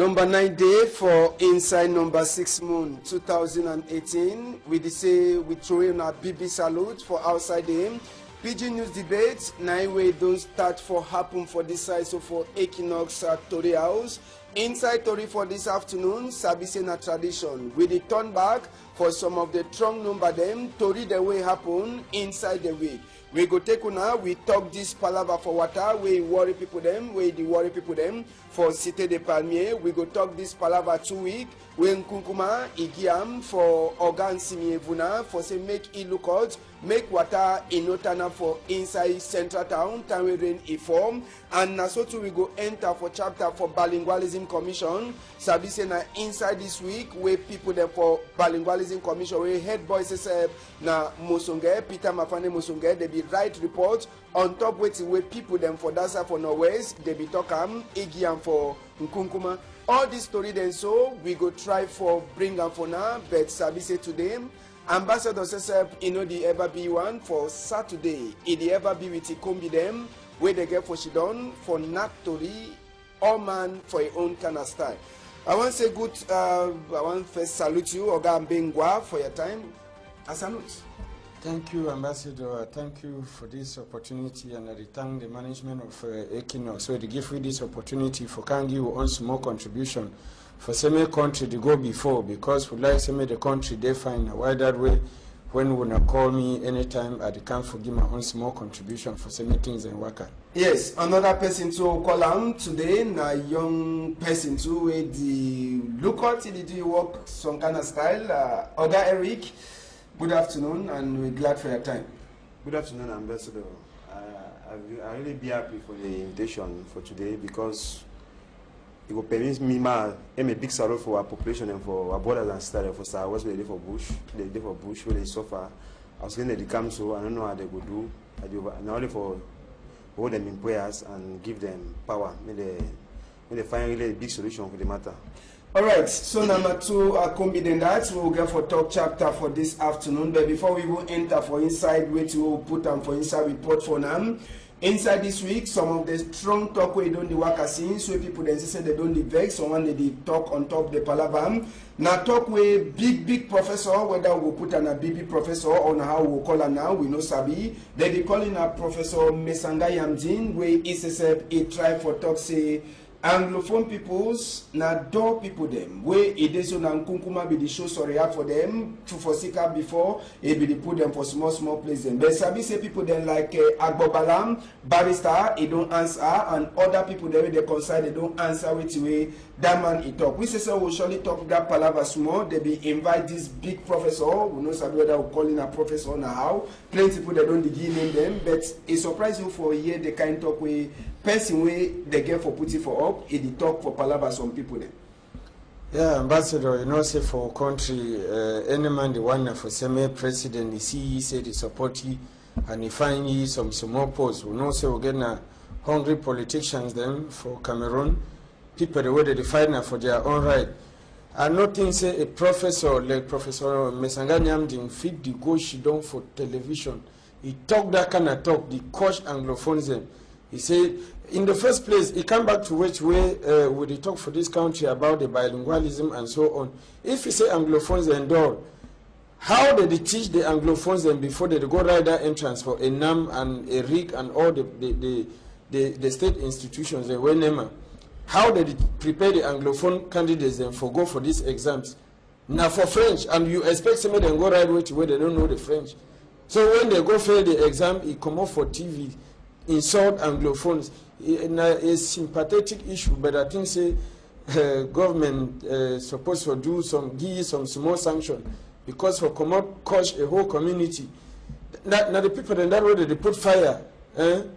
Number 9 day for inside number 6 moon 2018. We say we throw in a BB salute for outside him. PG News debate, 9 way don't start for happen for this side, so for Equinox at Tori House. Inside Tori for this afternoon, Sabise na tradition. We the turn back for some of the strong number them, Tori the way happen inside the week. We go take una, we talk this palaver for water, we worry people them, we the worry people them for Cité de Palmier. We go talk this palaver 2 week, we Nkunkuma, Igiam for Organ Simievuna, for say make it look out, make water in Otana for inside central town, time we rain a form, and so too we go enter for chapter for Bilingualism Commission. Sabise na inside this week, where people them for Bilingualism Commission, we head boys na Musonge, Peter Mafane Musonge, they be right report on top waiting where people them for Dasa for Norwest, they be talkam, Igiam for Nkunkuma. All this story then so we go try for bring them for now, but Sabise today. Ambassador says, the ever be one for Saturday. It the ever be with Ikombi them, where they get for Shidon, for Natori, all man for your own kind of style. I want to say good, I want to first salute you, Oga Mbengwa, for your time. A salute. Thank you, Ambassador. Thank you for this opportunity, and I thank the management of Equinox. So they give me this opportunity for can give on small contribution for some country to go before, because we like some of the country they find why that way when you wanna call me anytime I can forgive my own small contribution for some things and work. Yes, another person to call on today, na young person too with the look out the do work some kind of style. Oga Eric, good afternoon, and we're glad for your time. Good afternoon, Ambassador. I really be happy for the invitation for today, because it will permit me a big sorrow for our population and for our brothers and sisters for South West, where they live for bush, where they suffer. I was going to come, so I don't know how they would do. I do not only for hold them in prayers and give them power. May they find really a big solution for the matter. All right, so number 2, combined that we will get for top chapter for this afternoon. But before we will enter for inside, which we will put them for inside report for now. Inside this week, some of the strong talk we don't the work as seen, so people then say they don't the vex, someone they talk on top the palavam. Now talk with big professor, whether we put an a BB professor on how we call her now, we know Sabi. They calling a Professor Mesanga Yamdin, where ISSF a try for talk say Anglophone peoples na door people them where it is on Nkunkuma be the show sorry for them to forsake before it be the put them for small place them. But Sabi say people then like Agbobalam, Barrister, he don't answer, and other people there they consider they don't answer which way that man he talk. We say so we'll surely talk that palaver small. They be invite this big professor, we know Sabi whether we call in a professor now how. Plenty people they don't give name them, but it surprise you for a year they kind talk way person way they get for putting for up, it talk for palaver some people then. Yeah, Ambassador, you know, say for country, any man the one for semi president, he said he support he, and he find he some small posts. We know say we get na hungry politicians them for Cameroon, people the way they fight now for their own right. And nothing say a professor like Professor Mesanga Nyamdin fit the go she done for television. He talk that kind of talk, the coach Anglophones them. He said, in the first place, he come back to which way would he talk for this country about the bilingualism and so on. If he say Anglophones and all, how did they teach the Anglophones then before they go right that entrance for ENAM and ERIC and all the state institutions, the WENEMA? How did they prepare the Anglophone candidates then for go for these exams? Now for French, and you expect some of them go right way to where they don't know the French. So when they go fail the exam, it come up for TV. Insult Anglophones. A sympathetic issue, but I think say government supposed to do give some small sanction, because for come out coach a whole community. Now the people in that way they put fire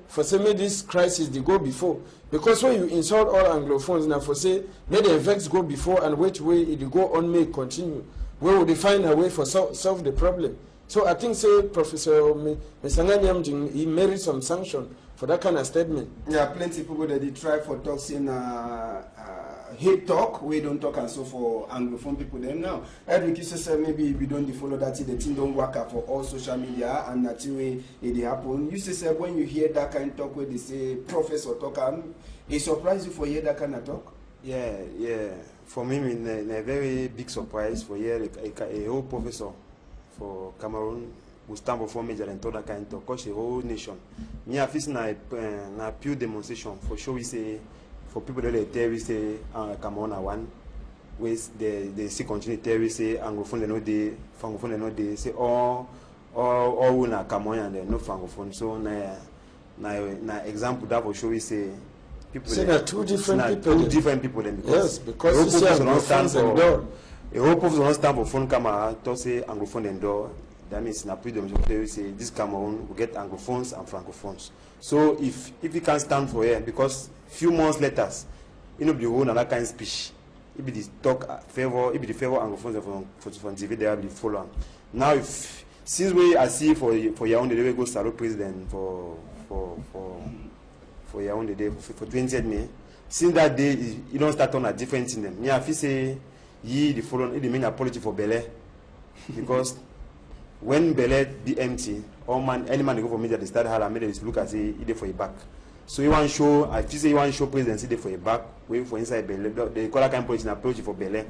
for say make this crisis they go before, because when you insult all Anglophones now for say let the vex go before and which way it go on may continue, where would they find a way for solve the problem? So I think say Professor Mesanga Nyamdin he made some sanction for that kind of statement. Yeah, plenty of people that they try for talking hate talk, we don't talk and so for Anglophone people then now. Eric says maybe we don't follow that the team don't work out for all social media and that way it happen. You say when you hear that kind of talk where they say professor talk, it surprise you for hear that kind of talk? Yeah. For me, a very big surprise for here, a whole professor for Cameroon will stand before Major and told that kind of coach the whole nation. Me, I feel na pure demonstration for sure. We say for people that they tell we say Cameroon are one. Ways they see continue tell we say Anglophone they know they, Francophone they know they say all na Cameroon and they no Francophone. So na example that for sure we say. Say that two different people then because because you say Anglophone the whole purpose don't stand for phone camera to say Anglophone and door. That means na pretty we say this Cameroon will get Anglophones and Francophones. So if we can stand for here, because few months later, you know the whole another kind of speech. It be the talk favor, it be the favor Anglophones from TV they have the follow. Now if since we are see for Yaoundé they will go salute president for Yaoundé Day for 20th May. Since that day, you don't start on a different thing. Me, I feel say the following, it mean apology for Bele, because when Bele be empty, any man go for media, they start hard, made it look as if they for a back. So you want show, I feel say you want show presidency they for a back, wait for inside Bele. They call that kind of politician apology for Bele.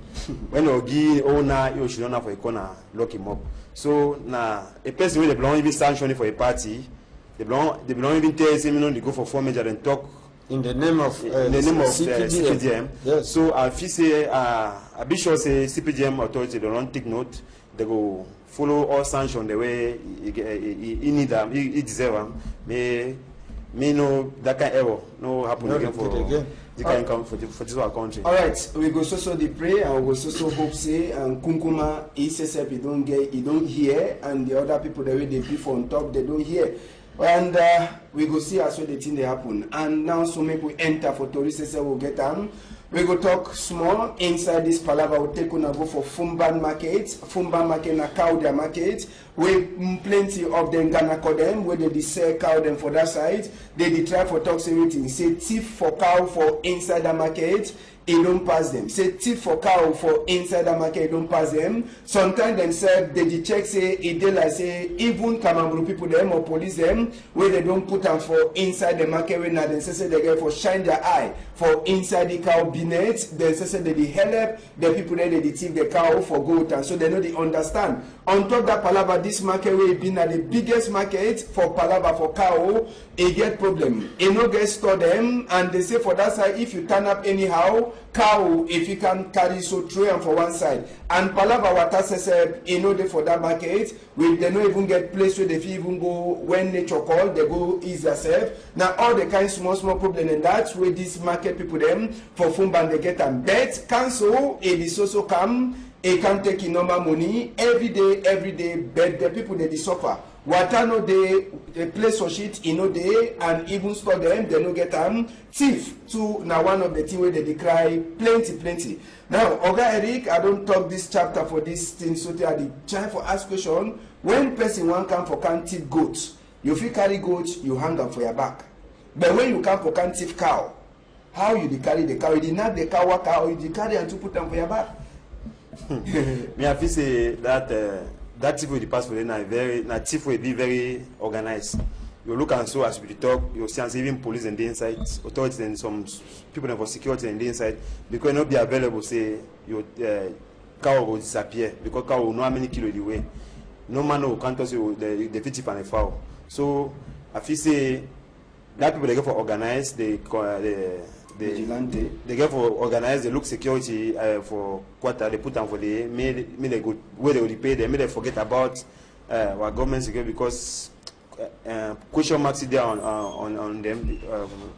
When Ogi owner, you should not for a corner, lock him up. So now a person with a belong even sanctioning for a party. They belong even tell him, you know, they go for 4 major and talk in the name of CPGM. Yes. So if you say a bishop say CPGM authority they don't take note, they go follow all sanctions the way he need them, he deserve them. Me know that kind of error no happen again for the kind come for this our country. All right, we go so the pray and we go so hope say and Kunkuma he says he don't hear, and the other people the way they be on top they don't hear. And we go see as well the thing they happen. And now so make we enter for tourists we'll get on. We go talk small inside this palaver. We'll take on go for Fumban market. Fumban market na Kauda market. We plenty of them gonna call them where they sell cow them for that side. They try for talk everything. Say thief for cow for inside the market. It don't pass them. Say thief for cow for inside the market, it don't pass them. Sometimes themselves they check say it they like say even Kamamburu people them or police them where they don't put them for inside the market when they say they get for shine their eye for inside the cow binet. They say they help the people there they thief the cow for goat, and so they know they understand. On top that Palava, this market will be the biggest market for Palava for cow. It get problem. It no get store them, and they say for that side if you turn up anyhow. Cow, if you can carry so tray and for one side, and Palava water says you know they for that market, we they don't even get place where they even go when nature call, they go ease themselves. Now all the kind small problem, and that's where this market people them for Fumban they get and bet cancel. It is also come. It can take in normal money every day, but the people they suffer. Water no they place for shit in no day, and even store them, they no get thief to now one of the thing where they cry plenty. Now, Oga Eric, I don't talk this chapter for this thing, so they are the try for ask question. When person one come for can thief goat, you fit carry goat, you hang them for your back. But when you come for can thief cow, how you carry the cow? You did not the cow work out, you carry and to put them for your back. Me I feel say that thief will pass for them na thief will be very organized. You look and so as we talk, you see even police and the inside, authorities and some people for security and the inside, because not be available say your cow will disappear because cow will know how many kilos the way. No man will can't tell you the thief and the foul. So I feel say that people they go for organized, they get for organize, they look security for quarter, they put them for the may they go where they will pay them, may they forget about our government security because question marks there on them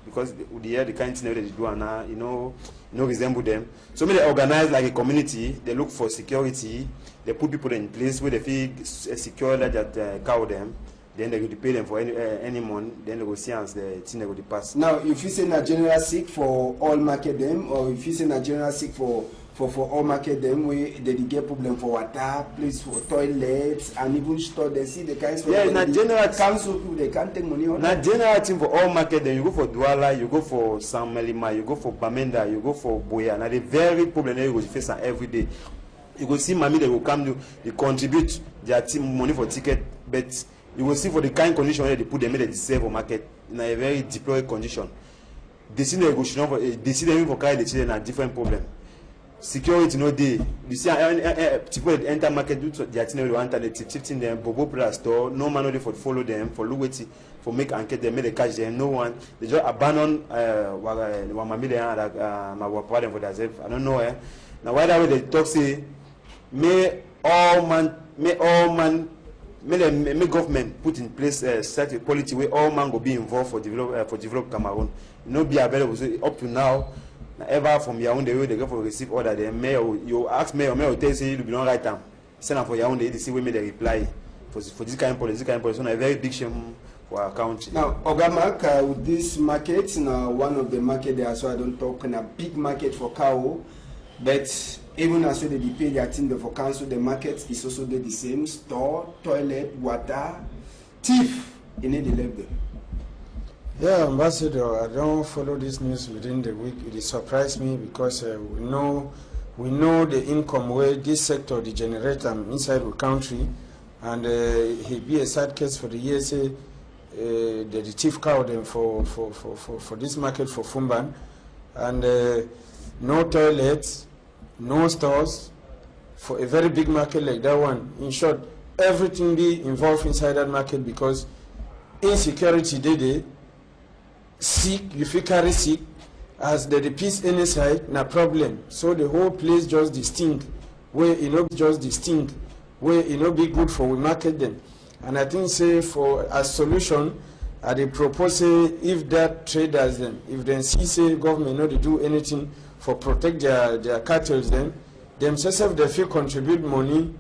because the kind of thing they do and now you know resemble them. So may they organize like a community, they look for security, they put people in place where they feel secure that cow them. Then they will pay them for any month. Then they will see as the thing they will pass. Now, if you say na general sick for all market them, or if you say na general sick for all market them, we they get problem for water, place for toilets, and even store. They see the kinds of na general council people they can't take money on. Na general thing for all market them. You go for Douala, you go for San Melima, you go for Bamenda, you go for Boya. Now the very problem that you go face every day. You go see mommy they will come to they contribute their team money for ticket, but you will see for the kind condition where they put them, they save for market in a very deployed condition. decision go should not decision for carry the children na different problem. Security no dey. You see, people enter market do their thing they want the tifting them, bobo plus store. No man no dey for follow them, for look wetin, for make enquete them, make they catch them. No one. They just abandon one family and my pardon for themselves. I don't know. Now why that way they talk say, may government put in place set a policy where all man go be involved for develop Cameroon. No be available. So up to now. Ever from Yaoundé where they go for receive order, the mayor you ask mayor will tell you say you be not right time. Send for Yaoundé to see when they reply for this kind of policy. So a very big shame for our country. Now, Ogamak, with this market, now one of the market there, so I don't talk in a big market for cow, but even as they pay their thing for council, the market is also the same store, toilet, water, thief in any level. Yeah, Ambassador, I don't follow this news within the week. It surprised me because we know the income where this sector degenerates inside the country, and he be a sad case for the ESA, the thief cow them for this market for Fumban, and no toilets, no stores for a very big market like that one. In short, everything be involved inside that market because insecurity they sick, you feel carry sick, as the peace inside, na problem. So the whole place just distinct, where just distinct, where be good for we market them. And I think say for a solution, they propose say if that traders then, if they see say government not to do anything for protect their cattle then, themselves they feel contribute money,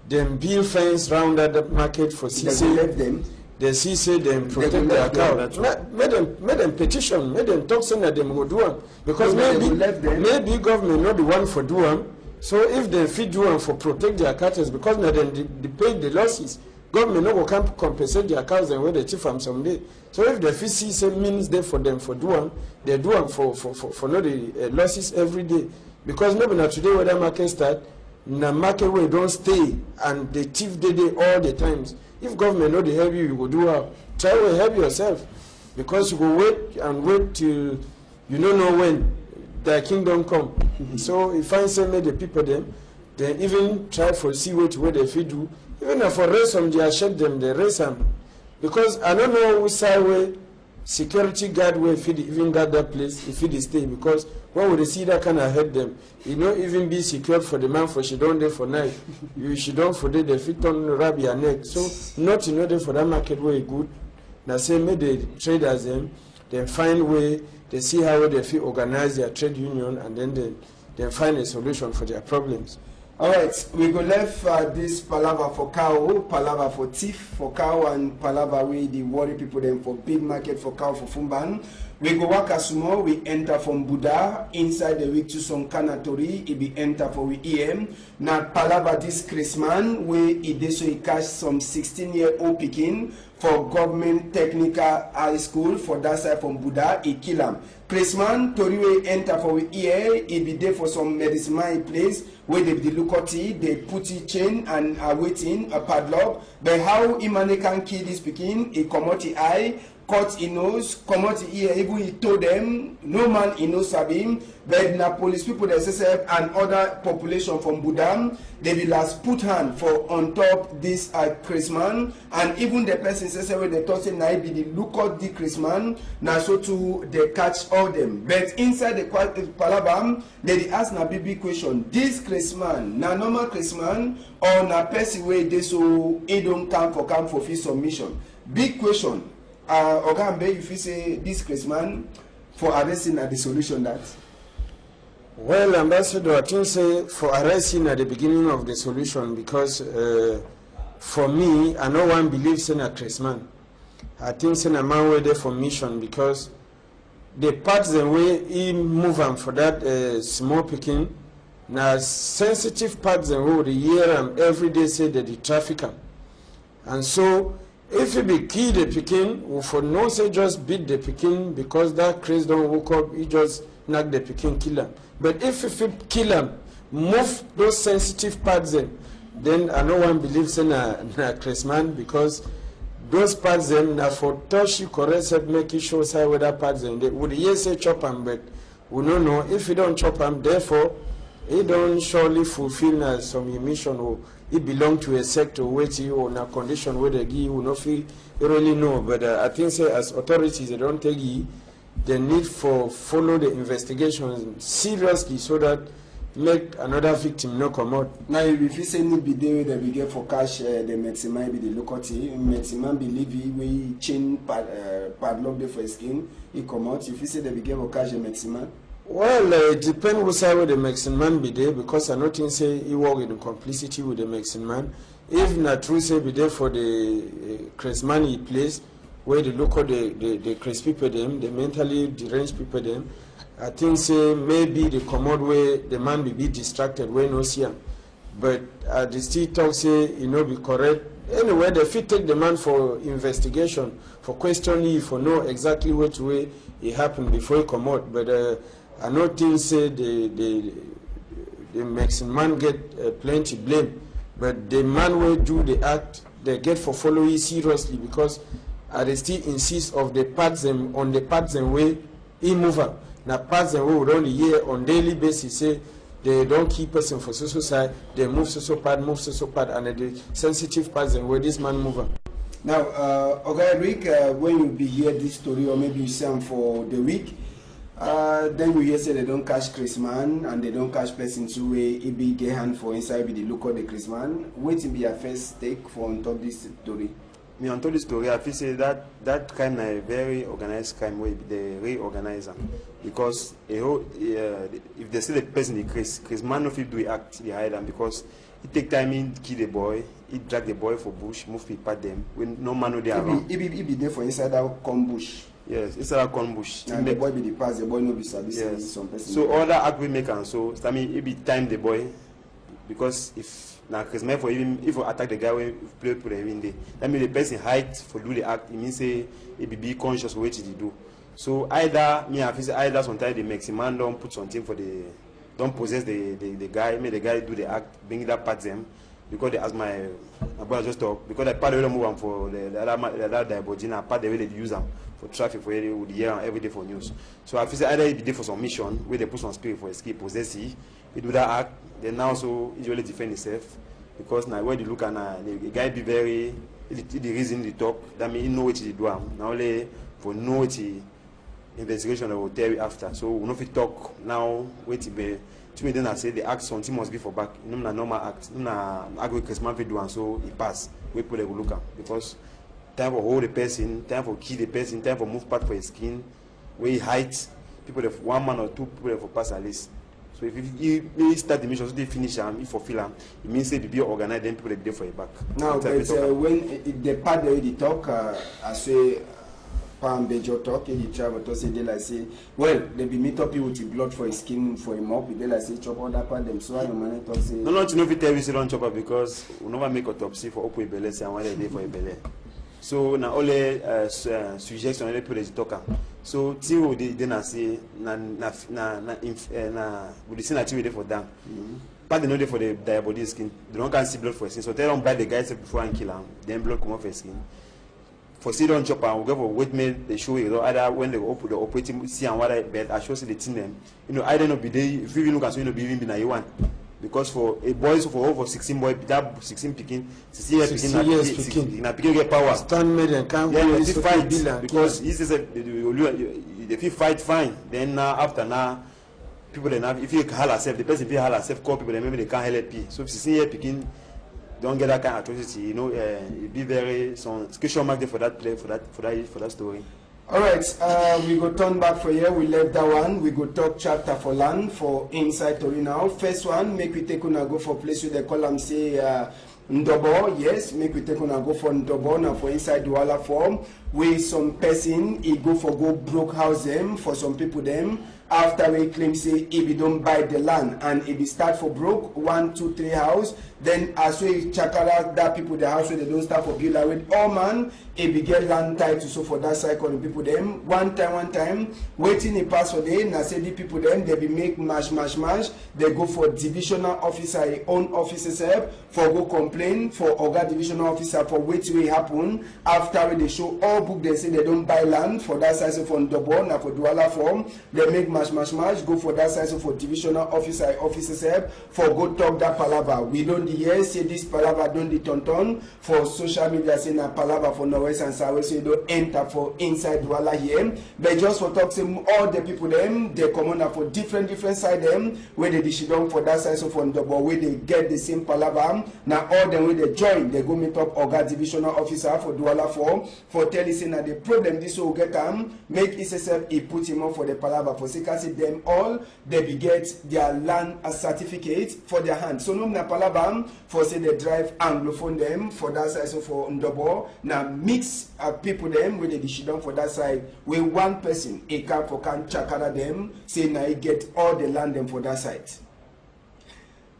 them build fence round that market for CC. They see say them protect their cow. Make them petition, make them talk saying that them go do one. Because maybe government not the one for do one. So if they feed do one for protect their cattle, because now then they pay the losses. Government no go can compensate their cows and where they chief from someday. So if the fee say means there for them for do one, they do one for not the losses every day. Because maybe not today where that market start, na market where don't stay and they thief they all the times. If government not to help you, you go do well. Try to help yourself, because you go wait till you don't know when the kingdom come. So if I say make the people them, then even try for see where they feed do. Even if for raise them, they shake them, they raise them, because I don't know which side way security guard will feed even guard that place if it stay, because when would they see that kind of help them? You know, even be secured for the man for she don't there for night. She don't for day the fit on rub your neck. So not in order for that market way good. Now say make the traders them, then find way, they see how they feel organize their trade union, and then they find a solution for their problems. All right, we go left this palaver for cow, palaver for thief for cow, and palaver with the worry people them for big market for cow for Fumban. We go work as more, we enter from Buddha, inside the week to some Kanatori, it be enter for we EM. Now palaver this Christmas, we it so he catch some 16-year-old picking for government technical high school for that side from Buddha, he kill him. Christmas, Tori enter for we here, it be there for some medicine place where they the lukoti, they put it chain and are waiting a padlock. But how Imane can kill this picking, he come out the eye, cut his nose, come out the ear, even he told them, no man he knows him, but na police people themselves and other population from Budam, they will last put hand for on top this Christmas, and even the person says when they thought say na be the look out the Christmas, na so too they catch all them. But inside the palabam, they ask na big question, this Christmas, na normal Christmas or na person way they so he don't come for his submission. Big question. Ogambe, if you say this Christmas for arresting at the solution that? Well, Ambassador, I think say for arresting at the beginning of the solution, because for me, I no one believes in a Christmas. I think say a man way there for mission, because the parts the way he move on for that small picking, now sensitive parts the way the year and every day say that the traffic, and so. If you be kill the Peking, for no say just beat the Peking because that craze don't woke up, he just knock the Peking, kill him. But if you kill him, move those sensitive parts in, then I no one believes in a Christmas, because those parts them na for touch correct set make it show say whether parts them they would yes say chop them, but we don't know if you don't chop them, therefore it don't surely fulfill some emission or it belong to a sector which you on a condition where they give you no feel you really know. But I think say as authorities they don't tell you the need for follow the investigation seriously so that make another victim no come out. Now, if you say need be there that we get for cash, the maximum be the locality, maximum believe we chain padlock there for skin, he come out. If you say that we get for cash, the maximum. Well, it depends who side where the Mexican man be there because I not think say he work in complicity with the Mexican man. If not true say be there for the Chris money place where the local the Chris people them, the mentally deranged people them. I think say maybe the commode way the man will be distracted when no see him. But the still talk say be correct. Anyway, they fit take the man for investigation, for questioning, for know exactly which way it happened before he come out. But I don't think say the Mexican man get plenty blame. But the man will do the act, they get for following seriously because they still insist of the parts them on the parts and way he move up. Now parts and way would only hear on daily basis say they don't keep person for social side, they move so part, and the sensitive parts and where this man move up. Now, Rick, when you be hear this story or maybe you see them for the week, then you hear say they don't catch Chris man and they don't catch person to a big hand for inside with the look of the Chris man. What will be your first take for on top this story? Me on top this story, I feel say that crime is a very organized crime where they reorganize them because if they see the person the Chris man no fit do act they hide them because it take time in kill the boy, it drag the boy for bush, move people pat them when no man no they around. He be there for inside that corn bush. Yes, inside that corn bush. And the boy be the pass, the boy no be sabi some person. So all that act we make and so I mean it be time the boy because if now Chris man for even if you attack the guy when play put him there, that means the person hide for do the act. It means say it be conscious of what he do. So either me I feel say either sometimes the Mexican man don't put something for the don't possess the guy, make the guy do the act, bring that part them because they ask my brother just talk because the part they don't move on for the other body now part the way they use them for traffic for area with the year every day for news. So I feel say either it be there for some mission where they put some spirit for escape possess he do that act, then now so usually defend himself because now when you look at the guy be very the reason they talk that means he know what he do now only for know what he investigation will tell you after. So we know if we talk now wait to be to me then I say the act something must be for back. No na normal act. No na agree Christmas we do and so it pass. We put a good look at because time for hold the person, time for kill the person, time for move part for his skin, where he height people have 1 man or 2 people have for pass at least. So if you start the mission, so they finish if for fill it means they be organized, then people will be there for your back. Now, but when the part that they talk, I say, Pam Bejo talk, he travel to say, they like say, well, they be meet up with the blood for his skin, for him up, they like say, chop all that part them. So I don't man talk say. No, you know if you tell me say don't chop up because we never make autopsy for open belly, say one day for a belly. So now all the suggestions only people they talk. So till they then say na we the same activity for them. But they know they for the body skin. They don't can see blood for skin. So they don't buy the guys before and kill them. Then blood come off his skin. For see don't chop and we go for wait me they show you either when they open the operating see and what I bet I show see the thing them. Either not be there if you look at so be even be na you want. Because for a boys for over 16 boy that 16 picking 16 years picking na picking get power stand made and can't fight because he says if you fight fine then now after now people then have if you hal herself the person feel hal herself call people then maybe they can't help you so if 16 year picking don't get that kind of atrocity it be very some special mark there for that play for that story. All right, we go turn back for here. We left that one. We go talk chapter for land for inside Tori now. First one, make we take una go for place where they call them say Ndobo. Yes, make we take una go for Ndobo now for inside the Walla form. Where some person he go broke house them for some people them after he claim say if he don't buy the land and if he start for broke 1, 2, 3 house, then as we chakara that people the house where they don't start for build with all man if he get land title so for that cycle the people them one time waiting a pass for them na say the people them they be make mash they go for divisional officer own officers help for go complain for oga divisional officer for wetin wey happen after they show all book they say they don't buy land for that side so for Ndobo na for Douala form they make mash go for that side so for divisional officer officers help for go talk that palava we don't hear say this palava don't the tonton for social media say na palava for Norwest and South so you don't enter for inside Douala here but just for talk say all the people them they come on for different side them where they dish down for that side so for Ndobo where they get the same palava now all them where they join they go meet up oga divisional officer for Douala for tell you say na the problem this will get make SSF he put him up for the palava for say them all they be get their land as certificate for their hand so no na palava for say they drive anglophone them for that side so for Ndobo now mix people them where they dish down for that side where one person a can for can chakara them say now he get all the land them for that side.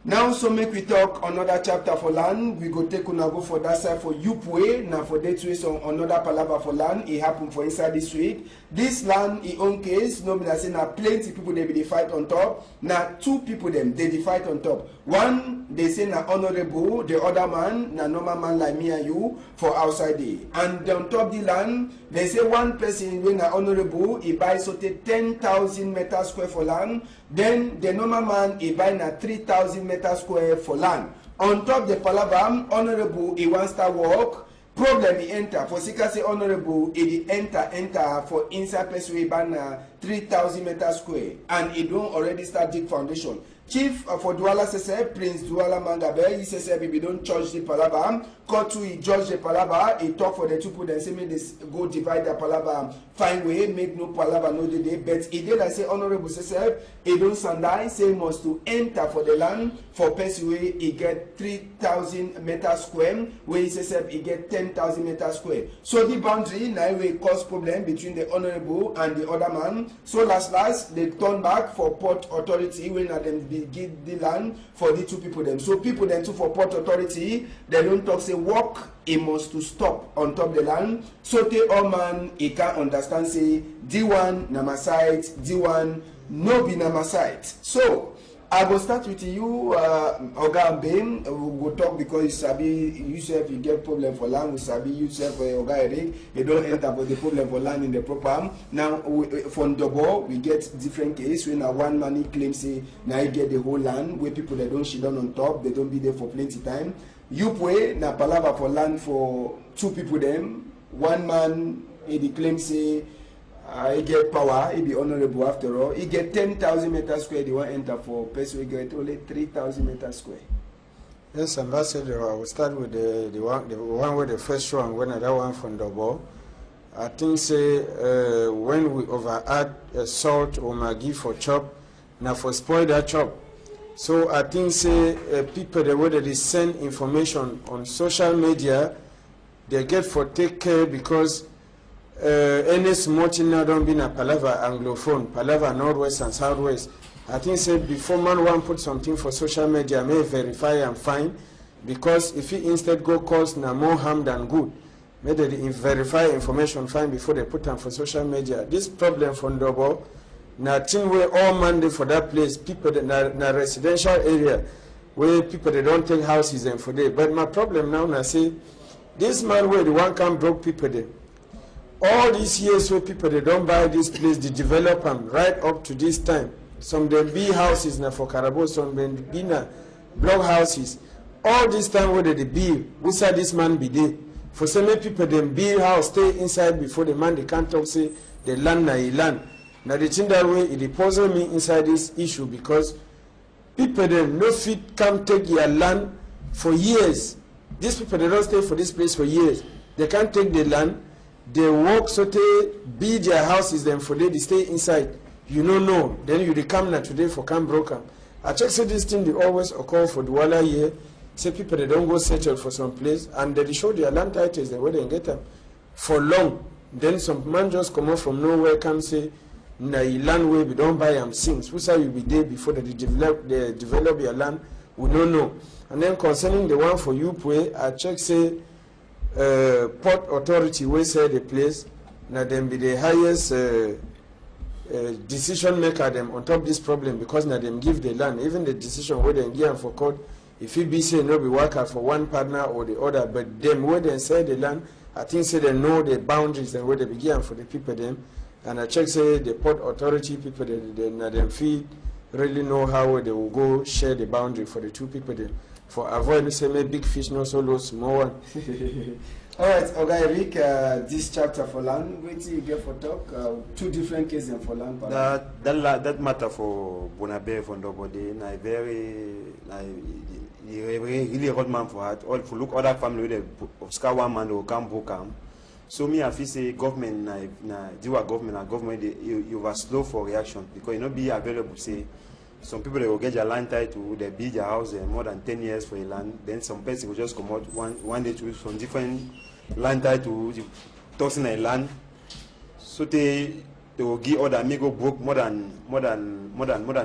Now, so make we talk another chapter for land. We go take una go for that side for Yupwe. Now for that way, so another palava for land. It happened for inside this week. This land, in own case, no mean I say now plenty people they be fight on top. Now 2 people them they fight on top. One they say na honorable, the other man na normal man like me and you for outside there. And on top the land they say one person when na honorable he buy so 10,000 meters square for land. Then the normal man he buy na 3,000 meters square for land. On top the palava, honorable he wants to work. Problem he enter for sika say honorable he enter for inside place we buy 3,000 meters square and he don't already start dig foundation. Chief for Douala says Prince Douala Mangabe, he says if you don't charge the palava, cut to he judge the palava, he talk for the 2 people, then say me this go divide the palava, find way, make no palava no day, but he did I say honorable says he don't sandai, say must to enter for the land for person way he get 3,000 meters square, where he says he get 10,000 meters square. So the boundary now will cause problem between the honorable and the other man. So last they turn back for port authority when them be give the land for the 2 people them. So people then too for port authority, they don't talk say work he must to stop on top the land. So the all man he can't understand say D1 na my side, D1 no be na my side. So I will start with you, Oga Mbem. We will talk because you sabi yourself you get problem for land. We sabi yourself Oga Eric. You don't enter for the problem for land in the proper. Now for Ndobo we get different case when one man he claims say now he get the whole land where people they don't sit down on top, they don't be there for plenty time. Yupwe na palava for land for 2 people them. One man he claim say he get power, he be honorable after all. He get 10,000 meters square, they want enter for person we get only 3,000 meters square. Yes, Ambassador, I will start with the one with the first one, when that one from Ndobo. I think say when we over add salt or maggi for chop, now for spoil that chop. So I think say people the way that they send information on social media, they get for take care because any small thing now don't be na palava anglophone, palava northwest and southwest. I think say before man one put something for social media, may verify and find, because if he instead go cause na more harm than good, may they verify information find before they put them for social media. This problem for Ndobo, na thing where all Monday for that place, people that na residential area where people they don't take houses and for there. But my problem now na say this man where the one can broke people there. All these years where people they don't buy this place, they develop them right up to this time. Some them be houses now for Carabo, some them be na block houses. All this time where they be, we saw this man be there. For so many people them build house, stay inside before the man they can't talk say the land na he land. Now the thing that way it puzzle me inside this issue because people them no fit come take their land for years. These people they don't stay for this place for years. They can't take the land. They walk so they build their houses then for they stay inside. You don't know. Then you come now today for come broken. I check say this thing they always occur for Douala here. Say people they don't go settle for some place and they show their land titles the way they get them for long. Then some man just come out from nowhere come say na land where we don't buy them since. Who say you be there before they develop your land? We don't know. And then concerning the one for Upwe, I check say port authority will say the place. Now them be the highest decision maker them on top this problem because now them give the land. Even the decision where they give for court, if it be say no be work out for one partner or the other, but them where they sell the land, I think say they know the boundaries and where they begin for the people them. And I check say the port authority people they feel really know how they will go share the boundary for the two people them for avoid say maybe big fish no solo small one. All right, Oga Eric, this chapter for land, wait till you get for talk. Two different cases for land. That matter for Bonabe for nobody. Na very really hot man for heart. All for look other family with the Scar one man will come book come. So me I feel say government a government you were slow for reaction because you not be available say some people they will get their land title they build their house more than 10 years for a land, then some person will just come out one day to some different land title tossing a land, so they will give order me go broke more than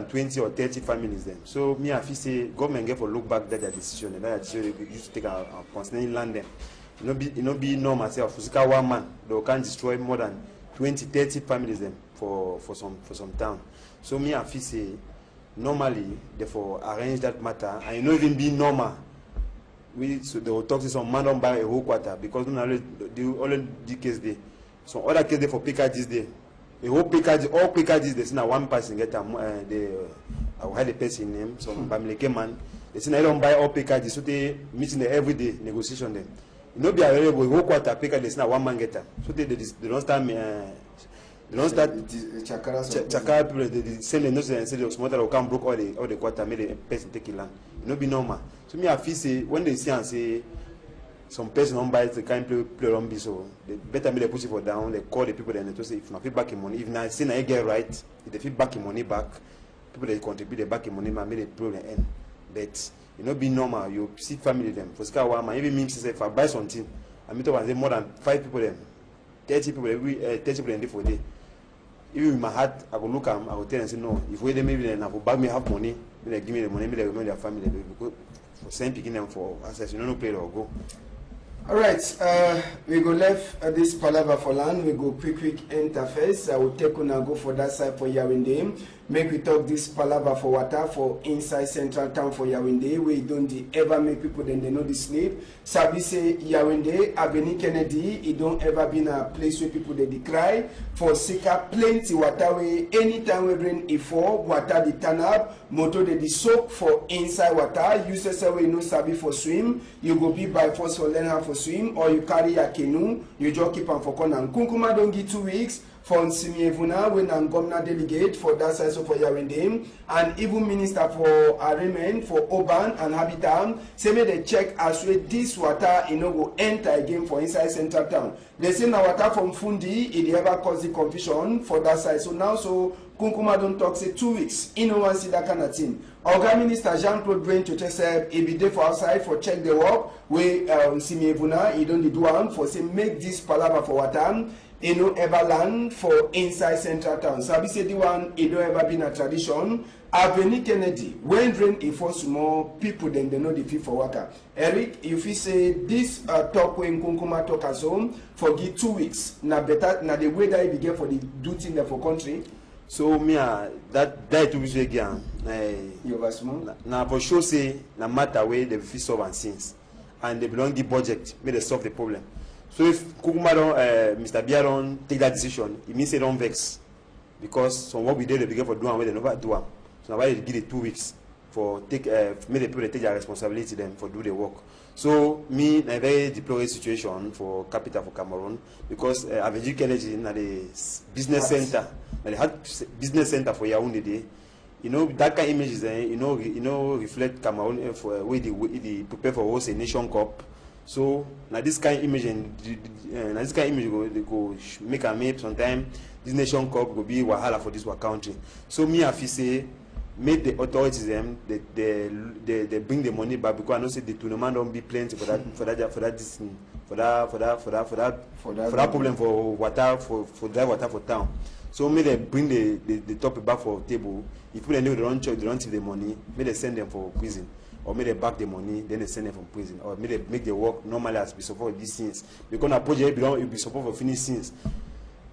20 or 30 families then. So me I feel say government get for look back that their decision and that decision they used to take a concerning land them. It not be normal myself. Physical one man they can destroy more than 20, 30 families them for some town. So me I feel say normally therefore arrange that matter and it not even be normal. So they will talk to some man don't buy a whole quarter because normally the case day. Some other case day for packages day. A whole package, all packages they see now one person get I will have the person name, some family man. They say I don't buy all packages, so they meeting the everyday negotiation them. No be available whole quarter package they say now one man get them. So they don't start they don't start Chakara people they send the notice and say the smoker will come broke all the quarter made the person take it land. It no be normal. So me I feel say when they see and say some person don't buy it, they can't play around be so they better me they push it for down, they call the people then they say if my feedback in money, if I say I get right, if they feedback in money back, people they contribute the back in money man make the problem end. But it not be normal, you see family them. For Scar one man, even me say if I buy something, I meet up and say more than 5 people them, 30 people every 30 people in day for day. Even in my heart, I will look at them, I will tell them say no, if we maybe then I will bag me have money, they give me the money, maybe they remember their family, because for same picking them for access, you know no play or go. All right, we go left this palaver for land. We go quick interface. I will take on and go for that side for Yawinde. Make we talk this palaver for water for inside central town for Yawinde. We don't ever make people then they know the sleep. Sabi say Yawinde, Avenue Kennedy. It don't ever been a place where people they cry for Sika plenty water. Way anytime we rain it fall water the turn up. Motor they soak for inside water. You say we no sabi for swim. You go be by force for learn how for swim, or you carry a canoe, you just keep on for corner. Kunkuma don't give 2 weeks for Nsimi Evuna when I'm governor delegate for that side of Yawinde, and even minister for arrangement for urban and habitat. Say me they check as well this water you know go enter again for inside central town. They say now water from Fundi it ever cause the confusion for that side. So now so Kunkuma don't talk say 2 weeks. You know one see that kind of thing. Organ Minister Jean-Claude Brain to say he be there for outside for check the work where Nsimi Evuna he don't do one for say make this palaver for water. You know ever land for inside central town. So I say the one it don't ever been a tradition. Avenue Kennedy when rain it falls more people then they know the fee for water. Eric, if you say this talk when Kunkuma talk as home for give 2 weeks na better na the way that he began for the duty in the for country. So me that 2 weeks again. Now for sure say no matter where they feel solve and things and they belong the budget may they solve the problem. So if Kukuma Mr. Biaron take that decision, it means they don't vex because from what we did they begin for doing where they never do them. So now why they give it 2 weeks for take make the people take their responsibility then for do the work. So me a very deployed situation for capital for Cameroon because Avenue Kennedy in the business center, they had business center for Yaoundé. You know that kind of images you know reflect Cameroon for where they prepare for host a nation cup. So now this kind of image they go make a map sometime this nation cup will be wahala for this country. So me I feel say make the authorities them they bring the money back, because I know say the tournament don't be plenty for that problem for water for dry water for town. So may they bring the topic back for table. If people know they don't take the money, may they send them for prison, or may they back the money, then they send them from prison, or may they make the work normally as we support these things. Because na project it be support for finish things.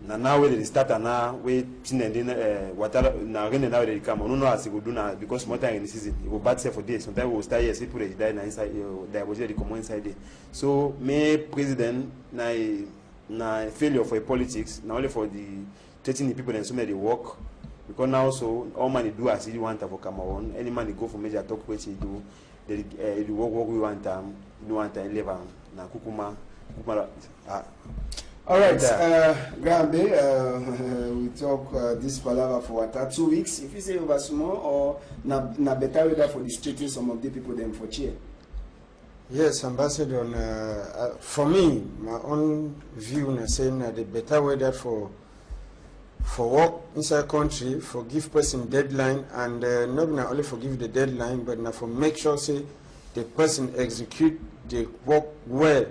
Now where they start and now we water now again now they come. I don't know as they go do now because more time in the season it will bad say for days. Sometimes we will start here, people they die inside there was they come inside there. So may president na failure for politics, not only for the treating the people and so many they work. Because now so all man they do as he want for Cameroon. Any man they go for major talk which he do, they work we want time, no want time live na kukuma. All right, Gambe, we talk this palaver for 2 weeks. If you say over small or na better weather for the streeting some of the people them for cheer. Yes, Ambassador. For me, my own view, na saying the better weather for work inside country, for give person deadline, and not only forgive the deadline, but now for make sure say the person execute the work well.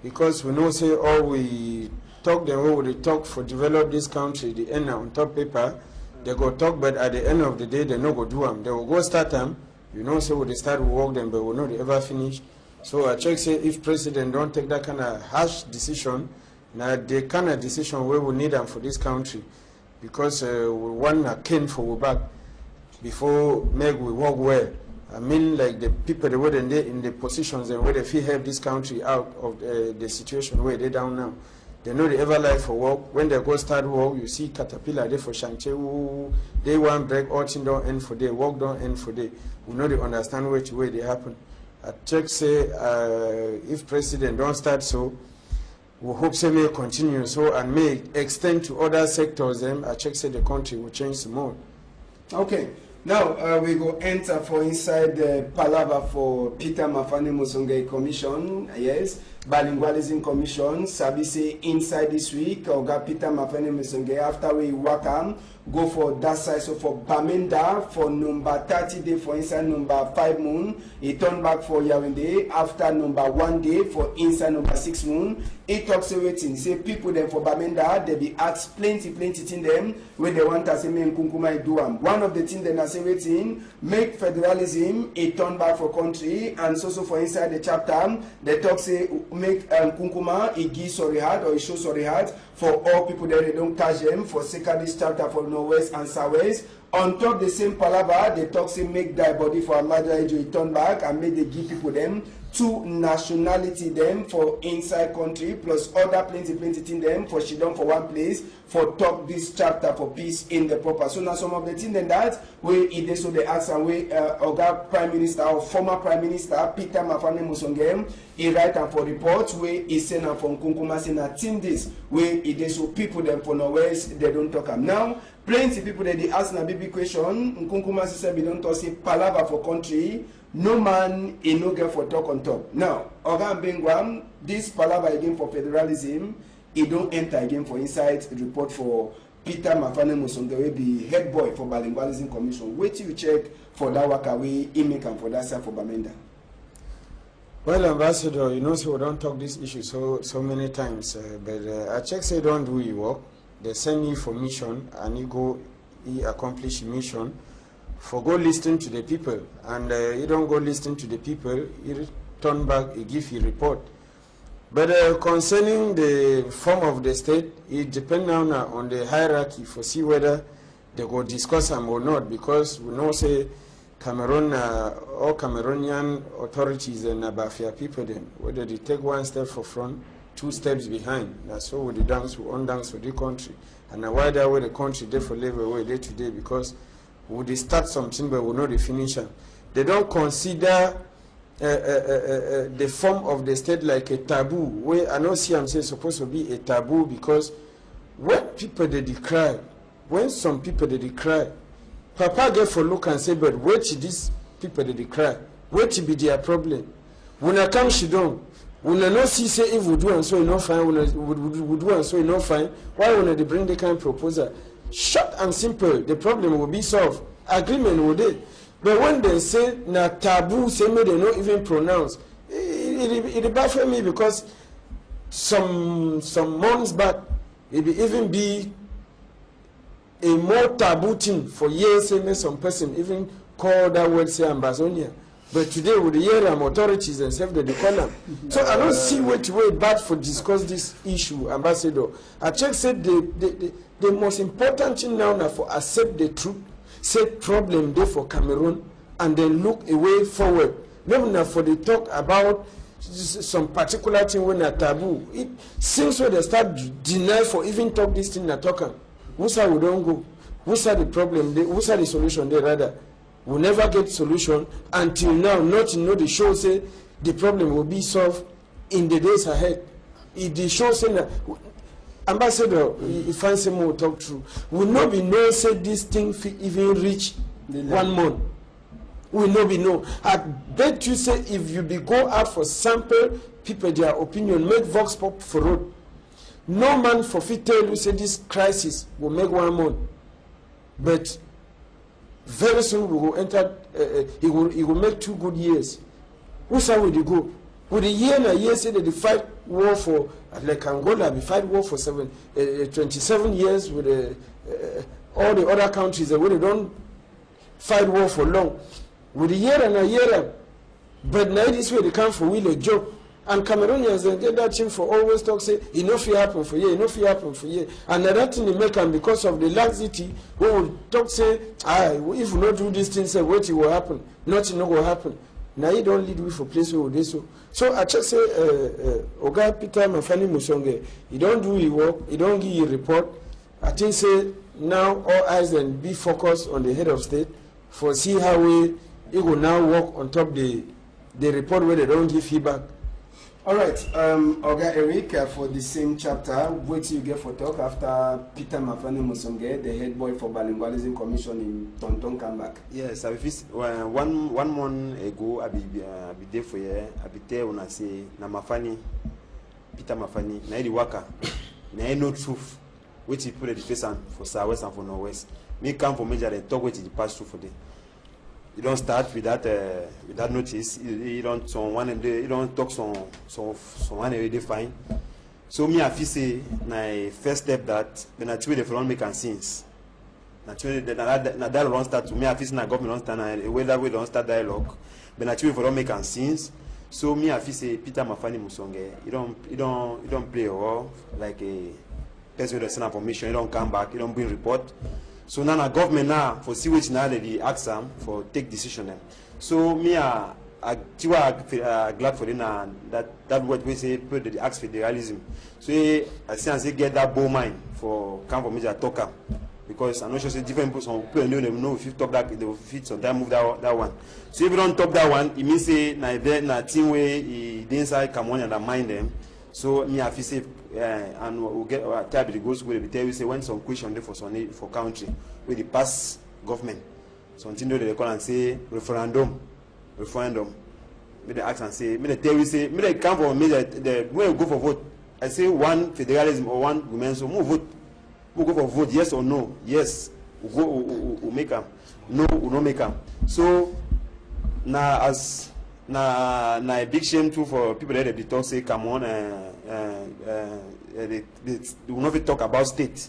Because we know say all we talk the way we talk for develop this country, the end on top paper, they go talk, but at the end of the day they no go do them. They will go start them, you know, say they start work them, but we know they ever finish. So I check say if president don't take that kind of harsh decision, now the kind of decision where we need them for this country, because we want a cane for we back before make we work well. I mean, like the people that were in the positions and where they feel help this country out of the situation where they're down now. They know they ever like for work. When they go start work, you see caterpillar there for Shanche. They want break, all things don't end for day, work don't end for day. We know they understand which way they happen. I check say if president don't start so, we hope say may continue so and may extend to other sectors. Then I check say the country will change some more. Okay. Now, we go enter for inside the palaver for Peter Mafane Musonge Commission, yes, Bilingualism Commission, Sabi say inside this week, Oga Peter Mafane Musonge, after we work go for that side, so for Bamenda, for number 30 day for inside number 5 moon, he turn back for Yaoundé, after number 1 day for inside number 6 moon, he talks waiting, say people them for Bamenda, they be asked plenty thing them, where they want to say, me and Kunkuma do them. One of the things they are saying, waiting, make federalism a turn back for country, and so for inside the chapter, they talk say, make Kunkuma a give sorry heart or a show sorry heart for all people that they don't catch them for second this chapter for Northwest and Southwest. On top the same palaver, they talk say make thy body for a mother age turn back and make they give people them two nationality them for inside country plus other plenty thing them for she done for one place for talk this chapter for peace in the proper. So now some of the thing then that where it is so they ask and where Oga Prime Minister or former Prime Minister Peter Mafane Musonge he write and for reports where he send and from Kunkuma saying that thing this where it is so people them for Northwest they don't talk them. Now plenty people that they ask a big question, Nkunkuma said we don't talk say palaver for country. No man in no girl for talk on top. Now, Oga Mbengwa, this palaver again for federalism, it don't enter again for inside report for Peter Mafane Musonge, will be head boy for Bilingualism Commission. Wait till you check for that work away, imake and for that side for Bamenda. Well, Ambassador, you know, so we don't talk this issue so many times, but I check say don't do your work. They send you for mission and you go, you accomplish mission. For go listen to the people, and you don't go listen to the people, you turn back, you give your report. But concerning the form of the state, it depends now on the hierarchy for see whether they go discuss them or not, because we know say Cameroon or Cameroonian authorities and Abafia people then, whether they take one step for front, 2 steps behind. That's all with the dance, we on dance for the country. And now why that way the country there for level way day to day, because would they start something but will not the finisher. They don't consider the form of the state like a taboo. Where I know I'm saying supposed to be a taboo, because when people they decry, when some people they decry, Papa get for look and say, but wait till these people they decry, wait to be their problem. When I come she don't. When I not see say if we do and so you not fine, when we do and so you not fine, why when they bring the kind of proposal? Short and simple, the problem will be solved. agreement with it. But when they say na taboo, say me they not even pronounce. It baffles me because some months back it will even be a more taboo thing for years. Say some person even call that word say Ambazonia. But today with the Yeram authorities and self they call them. So I don't see way bad for discuss this issue, Ambassador. I check said the most important thing now for accept the truth. Say problem there for Cameroon and then look a way forward. Maybe not for the talk about some particular thing when a taboo. It seems when they start deny for even talk this thing that talk. Who's how we don't go? Who's the problem? Who's the solution there rather? We'll never get solution until now. Not know the show say the problem will be solved in the days ahead. If the show say that Ambassador, if I say more talk true, will not be no say this thing even reach 1 month. Will not be no. I bet you say if you be go out for sample people their opinion, make vox pop for road. No man for fit tell you say this crisis will make 1 month, but very soon we will enter. It will make 2 good years. Who's how will you go? With a year and a year say that the fight war for like Angola, we fight war for 27 years with all the other countries where they don't fight war for long. With a year and a year, but now this way they come for will a job. And Cameroonians then get that thing for always talk say enough happen for you, enough happen for you. And that thing they make them because of the laxity, we will talk say, if we not do this thing, say what will happen, nothing will happen. Now you don't lead me for place where they so. So I just say, Oga Peter Mafani Musonge, you don't do your work, you don't give your report. I think say now all eyes and be focused on the head of state for see how it will now work on top the report where they don't give feedback. All right, Oga Eric, for the same chapter, what do you get for talk after Peter Mafani Musonge, the head boy for Bilingualism Commission in Tonton come back? Yes, I one month ago, I be there for you. I be there when I say na Mafani, Peter Mafani, na the worker, na no truth, which he put at the face and for Southwest and for Northwest. Me come for major and talk which he pass through for them. You don't start with that notice. You don't you don't talk some one they fine. So me I feel say my first step that when I tell the front make and scenes. Naturally that don't start to me I feel say na government don't start na way that way don't start dialogue. When I tell the make and scenes. So me I feel say Peter Mafani Musonge, you don't play a role like a person with a permission. You don't come back. You don't bring report. So now the government now for see which now they ask them for take decision them. So me I glad for them that what we say put the ask federalism. So I say get that bow mind for come for major talker because I'm not sure say different people some people know if you talk that they will fit sometimes move that one. So if you don't talk that one, it means say na team way the inside come on and undermine them. So me I feel say and we'll get type the goes where they tell you say when some question there for country where the past government something they call and say referendum. Me they ask and say me they tell you say me they come for me the when you go for vote I say one federalism or one women so move vote we go for vote yes or no yes we go we make them no we no make them so now as na a big shame too for people that they talk say come on they will not talk about state.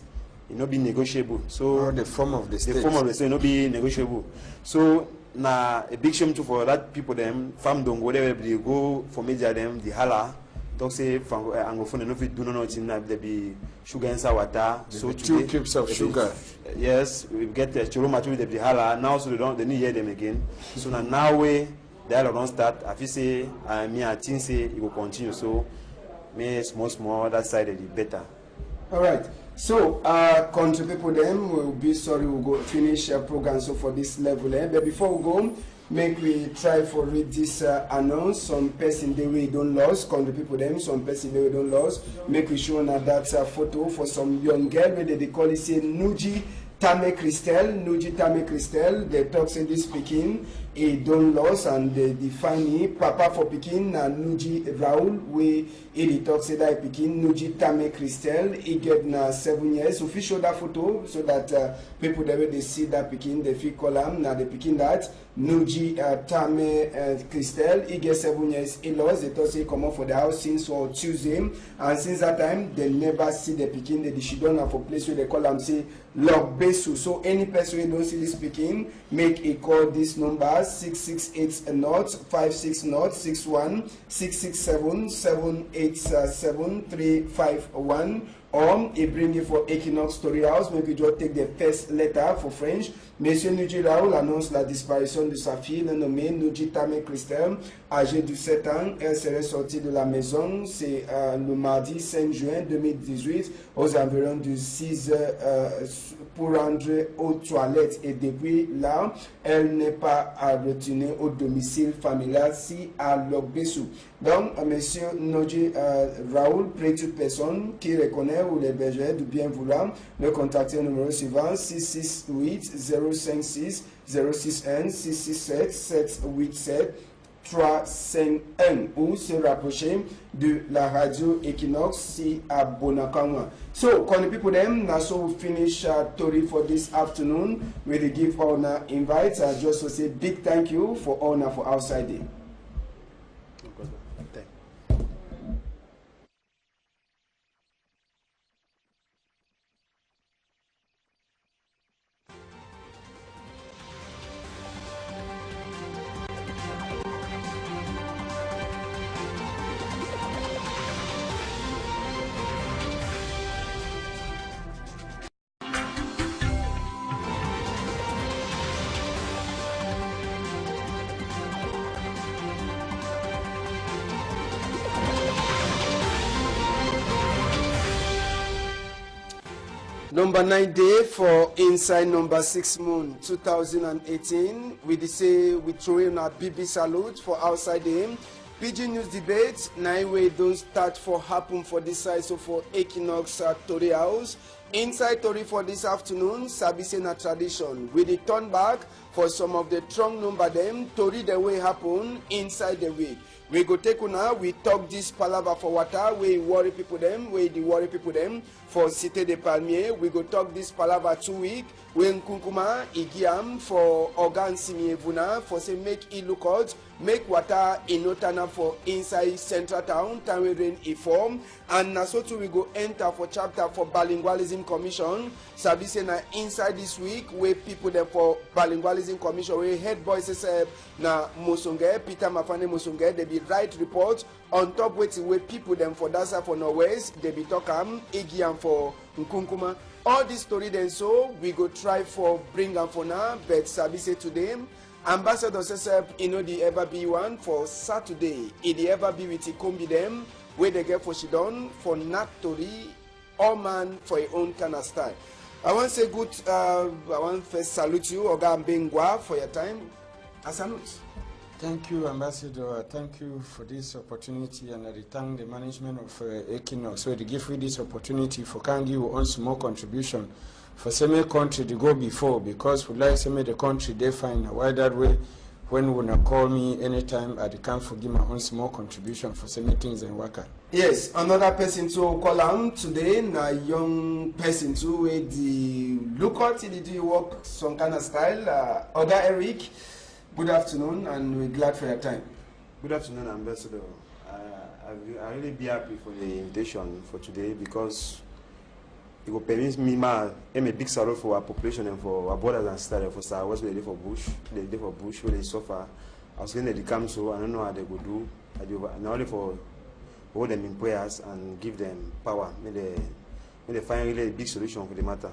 It not be negotiable. So the form of the state. The form of the state not be negotiable. So na a big shame too for that people them farm don't go there they go for media them the hala talk say anglophone no fit do nothing na there be sugar inside water. So 2 cubes of sugar. Yes, we get the churuma to the hala now so they need hear them again. So now way dialogue don't start. I feel say me I think say it will continue. So me small that side is better. All right. So country people them will be sorry we'll go finish program so for this level. But before we go, make we try for read this announce. Some person they we don't lose. Country people them some person they we don't lose. Make we show now that photo for some young girl where they call it say Nuji Tame Christel. They talk in this speaking. he don loss and they define him. Papa for pikin na Nuji Raul, we he talk say that pikin Nuji Tame Christel, he get na 7 years. So we show that photo so that people that they see that pikin, they feel call him na the pikin that Nuji Tame Christel, he get 7 years. He lost. They thought say he come out for the house since on Tuesday, and since that time they never see the pikin. She don't have a place where they call him say log besu. So any person who don't see this pikin, make a call this number 668 not 56 not 61 667 787 351. Or he bring it for Equinox Story House. Maybe just take the first letter for French. Monsieur Nuji Raoul annonce la disparition de sa fille nommée Nuji Tame Christel, âgée de 7 ans. Elle serait sortie de la maison. C'est le mardi 5 juin 2018 aux environs de 6 heures pour rentrer aux toilettes. Et depuis là, elle n'est pas à retourner au domicile familial si à Logbesu. Donc, monsieur Nuji Raoul prie toute personne qui reconnaît ou les bergers du bien vouloir le contacter au numéro suivant 668 056 061 667 787 351 ou se rapprocher de la radio Equinox si à Bonakama. So, calling people them, now so we finish Tori for this afternoon with the give honor invite. Just to say big thank you for honor for outside day. Number 9 day for inside number 6 moon 2018. We say we throw in a BB salute for outside the PG News debate. 9 way don't start for happen for this side, so for Equinox Tori House. Inside Tori for this afternoon, Sabise na tradition. We the turn back for some of the strong number them Tori the way happen inside the week. We go take una, we talk this palaver for water, we worry people them, we the worry people them for Cité de Palmier. We go talk this palaver 2 week, we Nkunkuma, Igiam for Organ Simievuna, for say make it look out, make water in Otana for inside central town, time we rain inform, and so too we go enter for chapter for Bilingualism Commission. Sabise na inside this week, where people them for Bilingualism Commission, we head voices na Musonge, Peter Mafane Musonge, they be right report on top waiting where people them for Dasa for Norwest, they be talkam, Igiam for Nkunkuma. All this story then so we go try for bring them for now, but Sabise today. Ambassador says, the ever be one for Saturday. It the ever be with Ikombi them, where they get for Shidon, for Natori, all man for your own kind of style. I want to say good, I want to first salute you, Oga Mbengwa, for your time. I salute. Thank you, Ambassador. Thank you for this opportunity, and I thank the management of Equinox. So to give you this opportunity for can give on small contribution for semi country to go before, because we like semi the country they find a wider way. When you wanna call me anytime, I can't forgive my own small contribution for semi things and worker. Yes, another person to call on today, na young person too, where the look out till do work some kind of style. Oga Eric. Good afternoon, and we're glad for your time. Good afternoon, Ambassador. I really be happy for the invitation for today, because it will permit me to make a big salute for our population and for our brothers and sisters for South West, where they live for bush, where they suffer. I was going to the council, I don't know how they would do. I do not only for hold them in prayers and give them power. May they find really a big solution for the matter.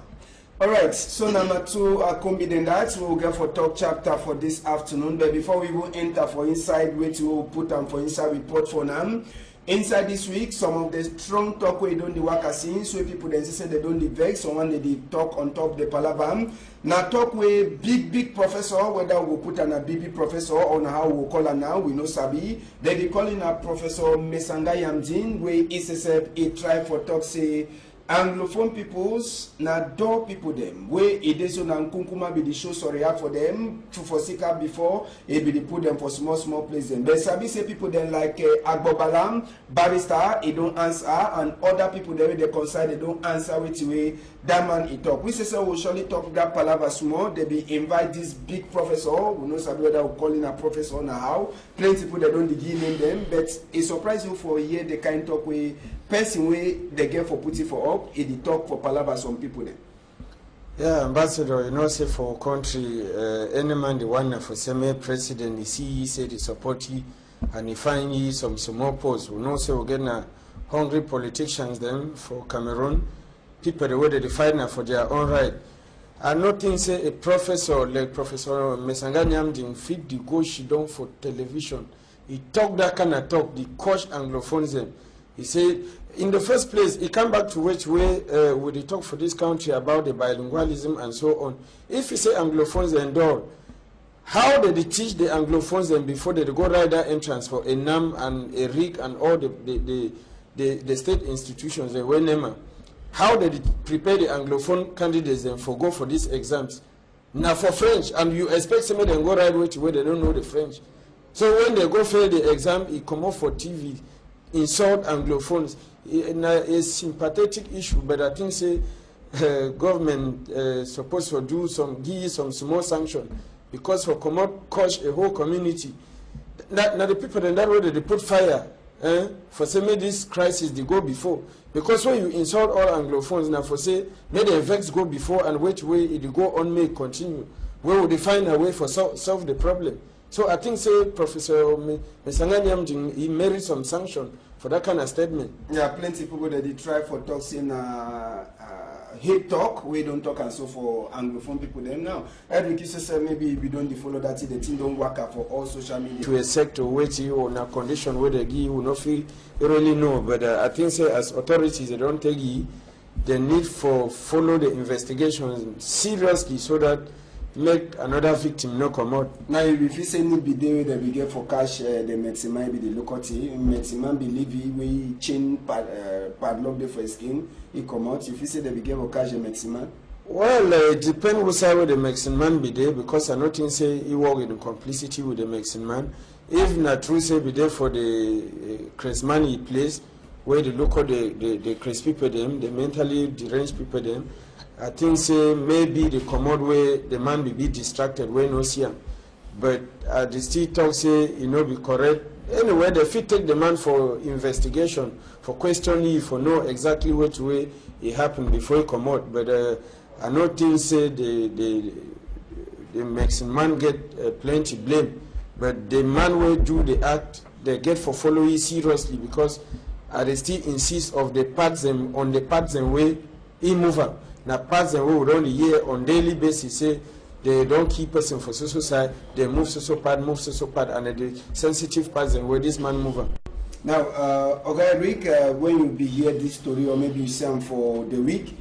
All right, so number 2, combined that, we will get for top chapter for this afternoon. But before we will enter for inside, which we will put on for inside report for now. Inside this week, some of the strong talk we don't the work as seen, so people then say they don't the vex, someone they talk on top the palavam. Now talk with big professor, whether we'll put on a BB professor on how we'll call her now, we know Sabi. They be calling a Professor Mesanga Yamdin, where he says he try for talk say Anglophone peoples na door people them where it is so na Nkunkuma be the show sorry for them to forsake before it be the put them for small place them. But sabi say people then like Agbobalam, Barrister, he don't answer, and other people there they consider they don't answer with the way that man he talk. We say so we'll surely talk that palaver small. They be invite this big professor. We know sabi whether we call in a professor now how. Plenty people they don't begin name them, but it surprise you for a year they kind talk with person way they get for putting for up, it talk for palaver some people then. Yeah, Ambassador, you know, say for country, any man the one for semi president, he said he support he, and he find he some more posts. We know say we get na hungry politicians them for Cameroon, people the way they fight for their own right. And nothing say a professor like Professor Mesanga Nyamding fit the go she down for television. He talk that kind of talk, the coach Anglophones them. He said, in the first place, he come back to which way would he talk for this country about the bilingualism and so on. If he say Anglophones and all, how did he teach the Anglophones then before they go write that entrance for ENAM and ERIC and all the state institutions, the WNEMA? How did he prepare the Anglophone candidates then for go for these exams? Now for French, and you expect somebody to go right way to where they don't know the French. So when they go fail the exam, he come up for TV. Insult Anglophones. It's a sympathetic issue, but I think say government supposed to do give some small sanction because for come out coach a whole community. Now the people in that way they put fire for say make this crisis they go before, because when you insult all Anglophones now for say may the effects go before and which way it go on may continue, where would they find a way for solve the problem? So I think, say, Professor Mesanga Nyamding, he merited some sanction for that kind of statement. Yeah, plenty of people that they try for talking hate talk, we don't talk and so for Anglophone people them now. Edric said maybe we don't follow that, the thing don't work out for all social media. To a sector where you on a condition where they give you no feel, you really know. But I think, say, as authorities, they don't take you, the need for follow the investigation seriously so that make another victim no come out. Now, if you say need be there that we get for cash, the medicine be the locality. Medicine believe we chain padlock there for his skin. He come out. If you say that we get for cash, the medicine. Well, it depends who side where the Mexican man be there, because I not think say he work in complicity with the Mexican man. If not true say be there for the Chris man he plays, where the local the Chris people them, the mentally deranged people them. I think say maybe the commode way the man will be distracted when no see him. But the still talk say be correct. Anyway, they fit take the man for investigation, for questioning, for know exactly which way it happened before he come out. But I don't think say the Mexican man get plenty blame. But the man will do the act, they get for following seriously, because they still insist of the parts them on the parts and way he move up. Now parts and we would only hear on daily basis say they don't keep person for social side, they move so part, and the sensitive parts and where this man move on. Now, Rick, when you be hear this story, or maybe you see them for the week,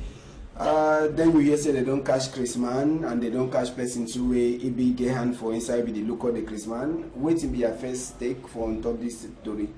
then you hear say they don't catch Chris man and they don't catch person to a big hand for inside with the look of the Chris man. What will be your first take for on top this story?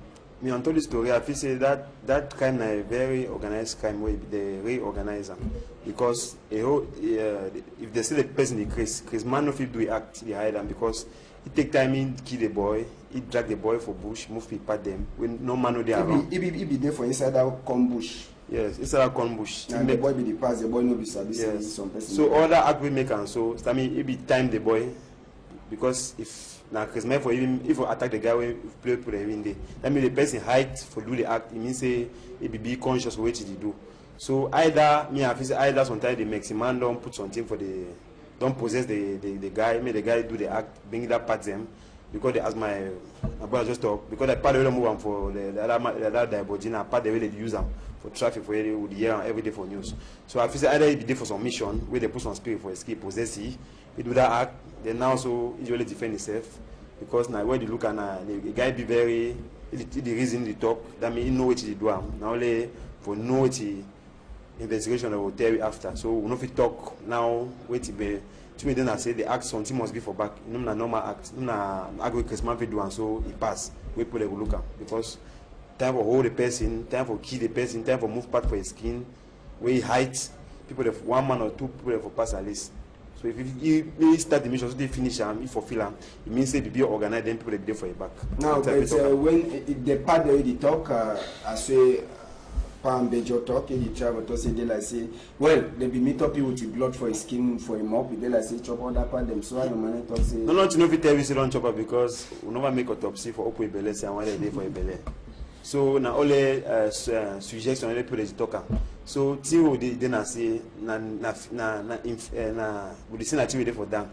Me on top this story, I feel say that kind of very organized crime way they reorganize them, because if they see the person the Chris man no fit do act they hide them, because it take time in kill the boy, it drag the boy for bush, move people pat them when no man no they around. He be there for inside that corn bush. Yes, inside that corn bush. And the boy be the pass, the boy no be sabi say some person. So all that act we make and so I mean it be time the boy, because if now Chris man for even if you attack the guy when play put him there, that means the person hide for do the act. It means say he be conscious of what he do. So either me I feel say either sometimes the Mexican man don't put something for the don't possess the guy, make the guy do the act, bring that part them, because they ask my brother just talk, because the part they will move on for the other Bojina part they will use them for traffic for area with the year every day for news. So I feel say either he be there for some mission where they put some spirit for escape, possess he do that act, then now so usually defend himself, because now when you look at the guy be very the reason they talk, that means he know what he do. Now only for know what he investigation will tell you after. So we know if we talk now, wait to be to me then I say the act something must be for back. No na normal act. No na agree Christmas we do and so it pass. We put a look at, because time for hold the person, time for kill the person, time for move part for his skin. where he height people that 1 man or 2 people that for pass at least. So if you start the mission, so they finish if fulfill them, it means they be organized, then people will be there for your back. Now, but when the part that they talk, I say, Pam Bejo talk, he travel to say, they like say, well, they be meet up with the blood for his skin, for him up, they like say, chop all that part, them, so I man talk say. No, you know if you tell me say don't chop up because we never make autopsy for open belly, say, I want a day for a belly. So, now all the suggestions, all the people that talk. So, till they then say, with the same activity for them.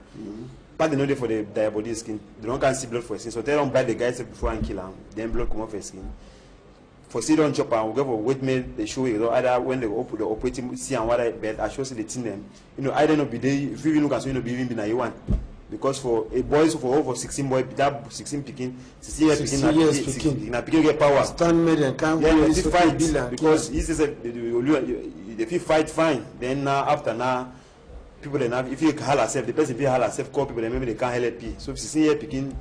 But they know they for the diabody skin. They don't can see blood for skin. So, they don't buy the guys before and kill them. Then blood come off their skin. For see don't chop and we go for wait me they show you either when they open the operating see and what I bet I show see the thing them. You know, I don't know be they if you even look at so you know be even be na you one. Because for a boy so for over 16 boy that 16 picking 16 years picking na picking get power. Stand made and can't fight because he says if you fight fine then now after now people then have if you hal herself the person if you hal herself call people then maybe they can't help you. So if 16 years picking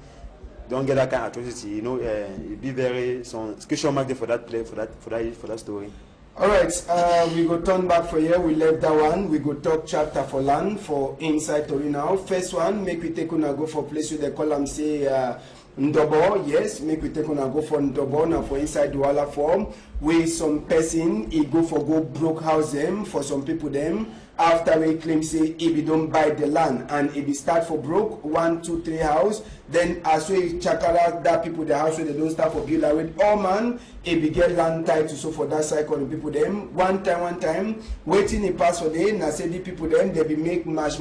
don't get that kind of atrocity, you know, it be very some special mark there for that play for that story. All right, we go turn back for here. We left that one. We go talk chapter for land for inside Tori now. First one, make we take una go for place where they call them say Ndobo. Yes, make we take una go for Ndobo now for inside Douala form. Where some person he go broke house them for some people them. After we claim say if you don't buy the land and if you start for broke 1, 2, 3 house, then as we chakara that people the house where they don't start for build with all man if you get land title so for that cycle the people them one time waiting a pass for them na say the people them they be make mash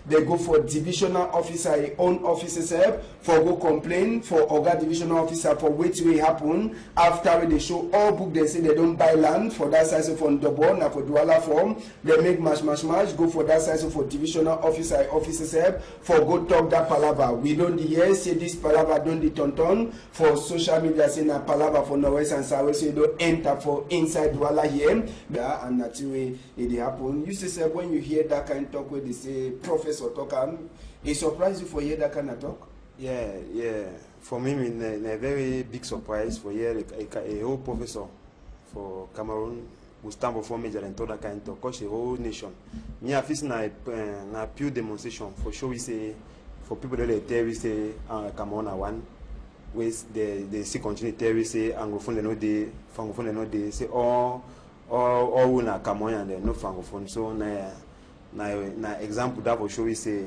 they go for divisional officer own officers help for go complain for Oga divisional officer for which will happen after they show all book they say they don't buy land for that side so for Ndobo na for Douala form they make mash go for that side so for divisional officer officers help for go talk that palava we don't hear say this palava don't the tonton for social media say na palava for Norwest and South so you don't enter for inside Douala here yeah, and that's the way it happen. You say when you hear that kind of talk where they say professor talk it surprise you for hear that kind of talk? Yeah. For me, a very big surprise for hear a whole professor for Cameroon who stand before major and talk that kind of talk, cause a whole nation. Me I feel na pure demonstration for sure we say for people that they tell we say Cameroon are one. Ways they see continue tell we say Anglophone they know they Francophone they know they say all na Cameroon and they no Francophone. So na example that for sure we say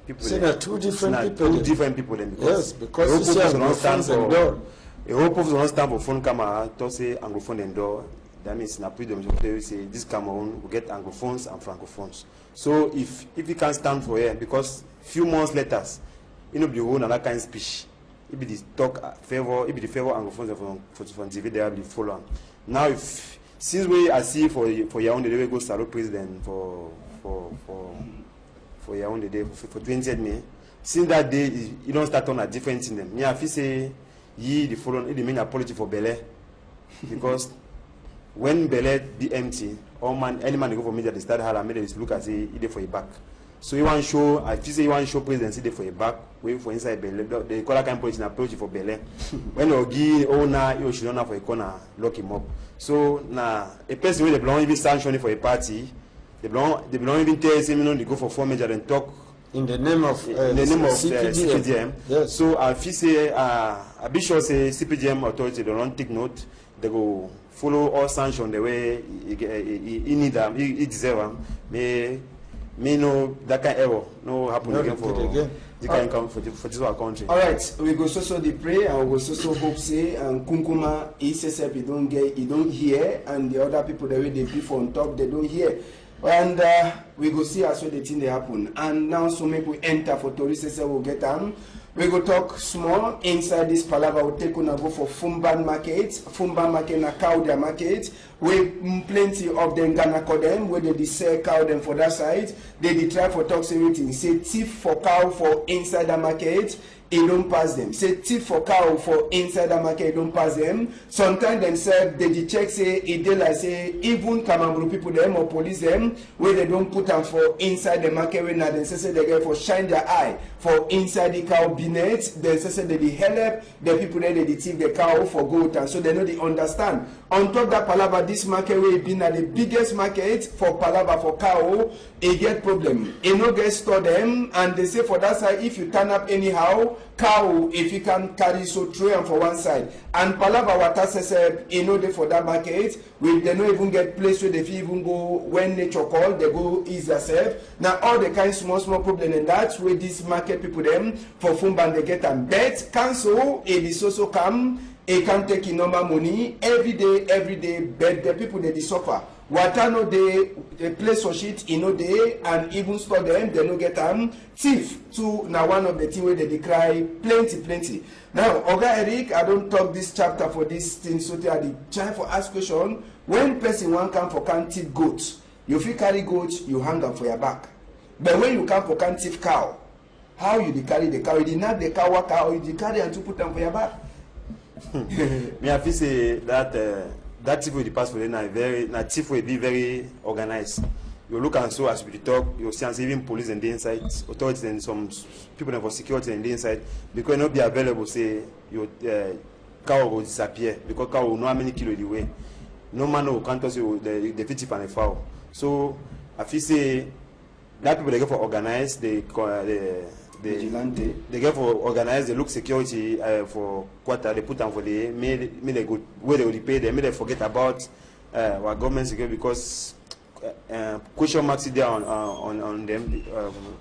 people say that two different people then because yes because you say don't stand for a whole professor don't stand for phone camera to say Anglophone and door. That means na freedom we say this Cameroon we get Anglophones and Francophones. So if you can't stand for here because few months later you know the whole another kind of speech. It be the talk favor, it be the favor Anglophones from TV they have the follow. Now if since we I see for Yaoundé they will go salute president for Yaoundé day for 20th May. Since that day you don't start on a different thing them. Me I feel say the follow it mean apology for Bele because when Bele be empty, any man they go for media they start hard and they look at say it for a back. So you want show, I feel say you want show presidency there for a back, wait for inside Bele. They call that kind of politician approach for Bele. When you give owner, you should not for a corner, lock him up. So now a person where they belong even sanctioning for a party, they belong even tell him you know they go for 4 major and talk in the name of CPGM. Yes. So I feel say I be sure say CPGM authority they don't take note, they go follow all sanction the way he need them, he deserve them. Me know that kind of error no happen again for the kind come for this our country. All right, we go so the pray and we go so hope say and Kunkuma he says he don't hear and the other people the way they be on top they don't hear. And we go see as well the thing they happen. And now so make we enter for Tori says we'll get on. We go talk small inside this palava. We take on go for Fumban market na Kaudia market. We plenty of them gonna call them where they sell cow them for that side. They try for talk everything. Say thief for cow for inside the market. It don't pass them. Say thief for cow for inside the market, it don't pass them. Sometimes themselves they check say it dey like say even Kamamburu people them or police them where they don't put them for inside the market when they say they get for shine their eye for inside the cow binnet. They say that they help the people that they thief the cow for goat, and so they know they understand. On top that palava, this market will be the biggest market for palava for cow. It get problem. It no get store them, and they say for that side, if you turn up anyhow, cow if you can carry so tray and for one side. And palava water says you know they for that market, we they no even get place where they even go when nature call, they go ease themselves. Now all the kind small problem in that way this market people them for Fumban they get and bet cancel it is also come. It can take in normal money every day, but the people they suffer. Water no they place for shit in no day, and even store them, they no get thief to now one of the thing where they cry plenty. Now, Oga Eric, I don't talk this chapter for this thing, so they are the try for ask question. When person one come for can thief goat, you fit carry goat, you hang them for your back. But when you come for can thief cow, how you carry the cow? You did not the cow work out, you carry and to put them for your back. Me I feel say that that thief will pass for them na thief will be very organized. You look and so as we talk, you see even police and the inside, authorities and some people for security and the inside, because not be available say your cow will disappear because cow will know how many kilos the way. No man will can't tell you the thief and the foul. So I feel say that people they go for organized, they vigilante. They get for organize, they look security for quarter, they put them for the may they go where they will pay them, may they forget about our government security because question marks there on them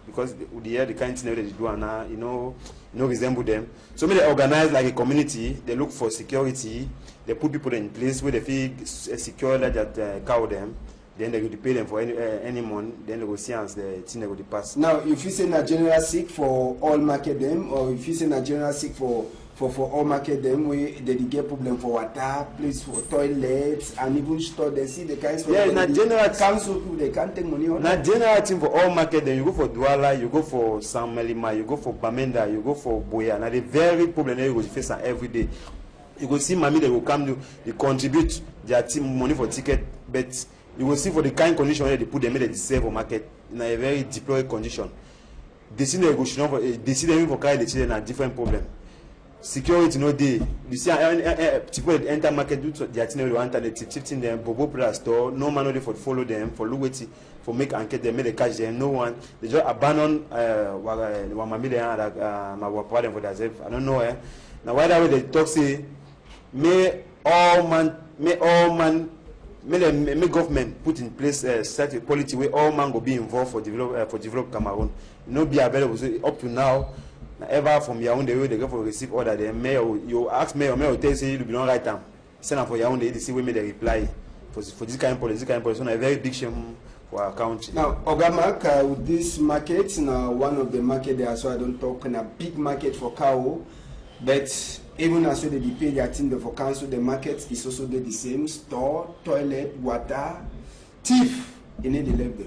because the kind of thing they do and now you know resemble them. So may they organize like a community, they look for security, they put people in place where they feel secure that cow them. Then they will pay them for any month. Then they will see as the thing they will pass. Now, if you say na general sick for all market them, or if you say na general sick for all market them, we they get problem for water, place for toilets, and even store. They see the kinds of general council people they can't take money on. Na general thing for all market them. You go for Douala, you go for San Melima, you go for Bamenda, you go for Boya. Now the very problem that you go face every day. You go see mommy they will come to they contribute their team money for ticket, but you will see for the kind condition where they put them in the save market in a very deployed condition. They see the they see them for carry the children a different problem. Security no day. You see people enter market do their thing they want and they shifting them, Bobo Plus store, no man only for follow them, for look for make enquete them, make they catch them, no one. They just abandon Wamamile and my problem for themselves. I don't know Now why that way they talk say may all man may government put in place such a policy where all man will be involved for develop Cameroon. No be available. So up to now, ever from Yaoundé way they go for receive order. The mayor you ask mayor will tell you say you be not right time. Send for Yaoundé they see we may they reply for this kind of policy. So a very big shame for our country. Now Ogamak with this market now one of the market there, so I don't talk in a big market for cow, but even as they pay their thing for council, the market is also the same. Store, toilet, water, thief, you need the level.